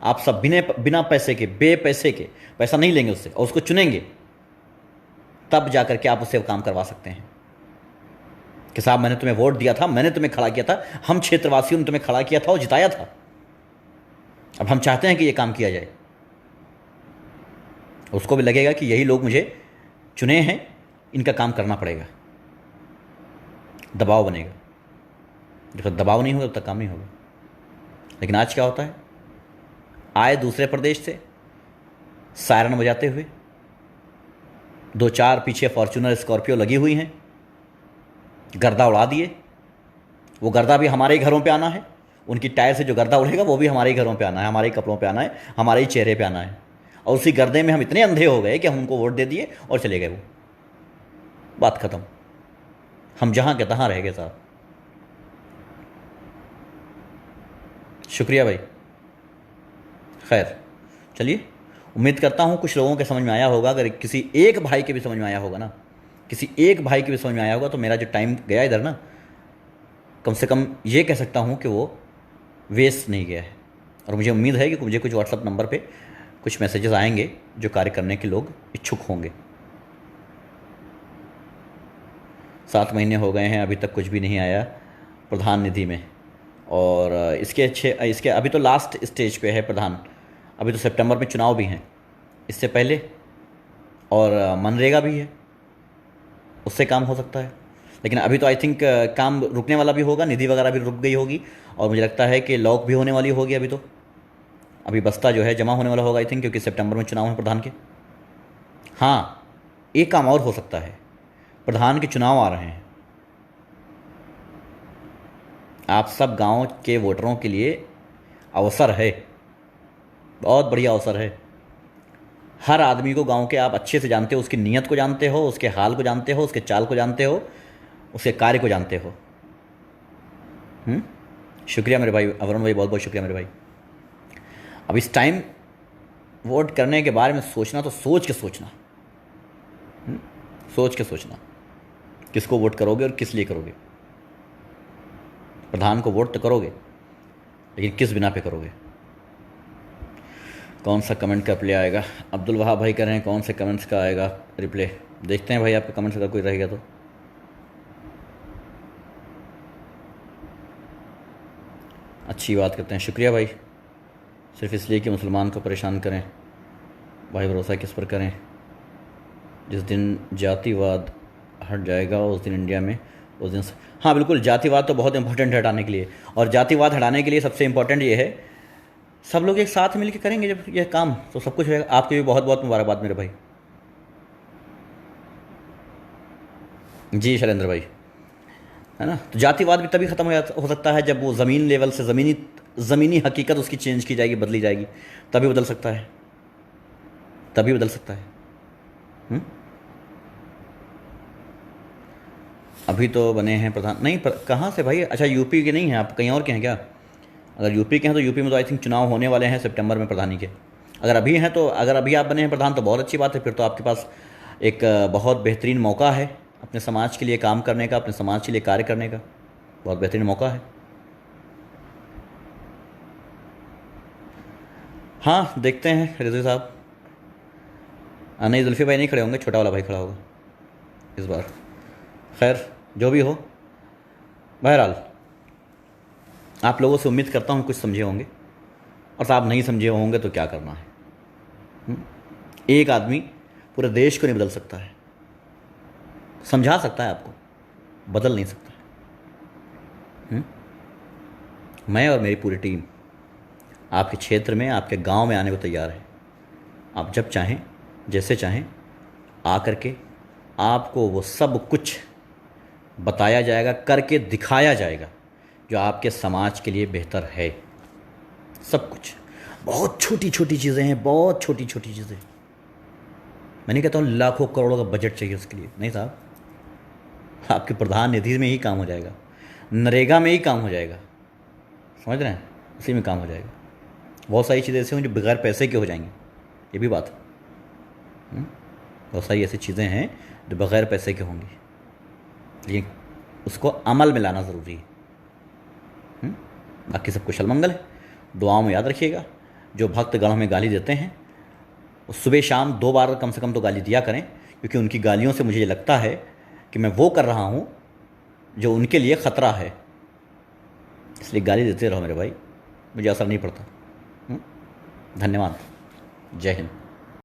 आप सब बिना पैसे के, बेपैसे के, पैसा नहीं लेंगे उससे, और उसको चुनेंगे, तब जाकर के आप उससे काम करवा सकते हैं कि साहब मैंने तुम्हें वोट दिया था, मैंने तुम्हें खड़ा किया था, हम क्षेत्रवासियों ने तुम्हें खड़ा किया था और जिताया था, अब हम चाहते हैं कि ये काम किया जाए। उसको भी लगेगा कि यही लोग मुझे चुने हैं, इनका काम करना पड़ेगा, दबाव बनेगा। जब तक दबाव नहीं होगा तब तक काम नहीं होगा। लेकिन आज क्या होता है, आए दूसरे प्रदेश से सायरन बजाते हुए, 2-4 पीछे फॉर्च्यूनर स्कॉर्पियो लगी हुई हैं, गर्दा उड़ा दिए। वो गर्दा भी हमारे ही घरों पे आना है, उनकी टायर से जो गर्दा उड़ेगा वो भी हमारे ही घरों पे आना है, हमारे ही कपड़ों पे आना है, हमारे ही चेहरे पे आना है। और उसी गर्दे में हम इतने अंधे हो गए कि हम उनको वोट दे दिए और चले गए। वो बात खत्म, हम जहाँ के तहाँ रह गए साहब। शुक्रिया भाई। खैर चलिए, उम्मीद करता हूँ कुछ लोगों के समझ में आया होगा। अगर किसी एक भाई के भी समझ में आया होगा ना, किसी एक भाई के भी समझ में आया होगा, तो मेरा जो टाइम गया इधर ना, कम से कम ये कह सकता हूँ कि वो वेस्ट नहीं गया है। और मुझे उम्मीद है कि मुझे कुछ व्हाट्सअप नंबर पे कुछ मैसेजेस आएंगे जो कार्य करने के लोग इच्छुक होंगे। 7 महीने हो गए हैं, अभी तक कुछ भी नहीं आया प्रधान निधि में। और इसके अभी तो लास्ट स्टेज पे है प्रधान। अभी तो सितंबर में चुनाव भी हैं, इससे पहले और मनरेगा भी है, उससे काम हो सकता है। लेकिन अभी तो आई थिंक काम रुकने वाला भी होगा, निधि वगैरह भी रुक गई होगी, और मुझे लगता है कि लॉक भी होने वाली होगी। अभी बस्ता जो है जमा होने वाला होगा आई थिंक, क्योंकि सितंबर में चुनाव है प्रधान के। हाँ, एक काम और हो सकता है, प्रधान के चुनाव आ रहे हैं। आप सब गांव के वोटरों के लिए अवसर है, बहुत बढ़िया अवसर है। हर आदमी को गांव के आप अच्छे से जानते हो, उसकी नीयत को जानते हो, उसके हाल को जानते हो, उसके चाल को जानते हो, उसके कार्य को जानते हो। शुक्रिया मेरे भाई अवरण भाई, बहुत बहुत शुक्रिया मेरे भाई। अब इस टाइम वोट करने के बारे में सोचना तो सोच के सोचना, सोच के सोचना किसको वोट करोगे और किस लिए करोगे। प्रधान को वोट तो करोगे, लेकिन किस बिना पे करोगे। कौन सा कमेंट का रिप्ले आएगा, अब्दुल वहाब भाई कह रहे हैं कौन से कमेंट्स का आएगा रिप्ले। देखते हैं भाई आपका कमेंट्स अगर कोई रहेगा तो। अच्छी बात करते हैं, शुक्रिया भाई। सिर्फ इसलिए कि मुसलमान को परेशान करें, भाई भरोसा किस पर करें। जिस दिन जातिवाद हट जाएगा उस दिन इंडिया में, उस दिन हाँ बिल्कुल, जातिवाद तो बहुत इंपॉर्टेंट है हटाने के लिए। और जातिवाद हटाने के लिए सबसे इम्पोर्टेंट ये है, सब लोग एक साथ मिलकर करेंगे जब ये काम, तो सब कुछ होगा। आपके भी बहुत बहुत मुबारकबाद मेरे भाई। जी शैलेंद्र भाई, है ना। तो जातिवाद भी तभी ख़त्म हो सकता है जब वो ज़मीन लेवल से ज़मीनी हकीकत उसकी चेंज की जाएगी, बदली जाएगी, तभी बदल सकता है, तभी बदल सकता है। अभी तो बने हैं प्रधान नहीं कहाँ से भाई? अच्छा यूपी के नहीं हैं आप, कहीं और के हैं क्या? अगर यूपी के हैं तो यूपी में तो आई थिंक चुनाव होने वाले हैं सितंबर में प्रधानी के। अगर अभी हैं तो, अगर अभी आप बने हैं प्रधान तो बहुत अच्छी बात है। फिर तो आपके पास एक बहुत बेहतरीन मौका है अपने समाज के लिए काम करने का, अपने समाज के लिए कार्य करने का बहुत बेहतरीन मौका है। हाँ देखते हैं रिजवी साहब। नहीं जुल्फी भाई नहीं खड़े होंगे, छोटा वाला भाई खड़ा होगा इस बार। खैर जो भी हो, बहरहाल आप लोगों से उम्मीद करता हूँ कुछ समझे होंगे, और आप नहीं समझे होंगे तो क्या करना है। एक आदमी पूरे देश को नहीं बदल सकता है, समझा सकता है आपको, बदल नहीं सकता है। मैं और मेरी पूरी टीम आपके क्षेत्र में, आपके गांव में आने को तैयार है। आप जब चाहें, जैसे चाहें आकर के आपको वो सब कुछ बताया जाएगा, करके दिखाया जाएगा जो आपके समाज के लिए बेहतर है। सब कुछ, बहुत छोटी छोटी चीज़ें हैं, बहुत छोटी छोटी चीज़ें। मैं नहीं कहता हूँ लाखों करोड़ों का बजट चाहिए उसके लिए, नहीं साहब। आपके प्रधान निधि में ही काम हो जाएगा, नरेगा में ही काम हो जाएगा, समझ रहे हैं, उसी में काम हो जाएगा। बहुत सारी चीज़ें ऐसी होंगी जो बगैर पैसे के हो जाएंगी, ये भी बात है। बहुत सारी ऐसी चीज़ें हैं जो बगैर पैसे के होंगी, लेकिन उसको अमल में लाना ज़रूरी है। बाकी सब कुशल मंगल है। दुआओं में याद रखिएगा, जो भक्त गण में गाली देते हैं वो सुबह शाम 2 बार कम से कम तो गाली दिया करें, क्योंकि उनकी गालियों से मुझे ये लगता है कि मैं वो कर रहा हूँ जो उनके लिए ख़तरा है। इसलिए गाली देते रहो मेरे भाई, मुझे असर नहीं पड़ता। धन्यवाद, जय हिंद।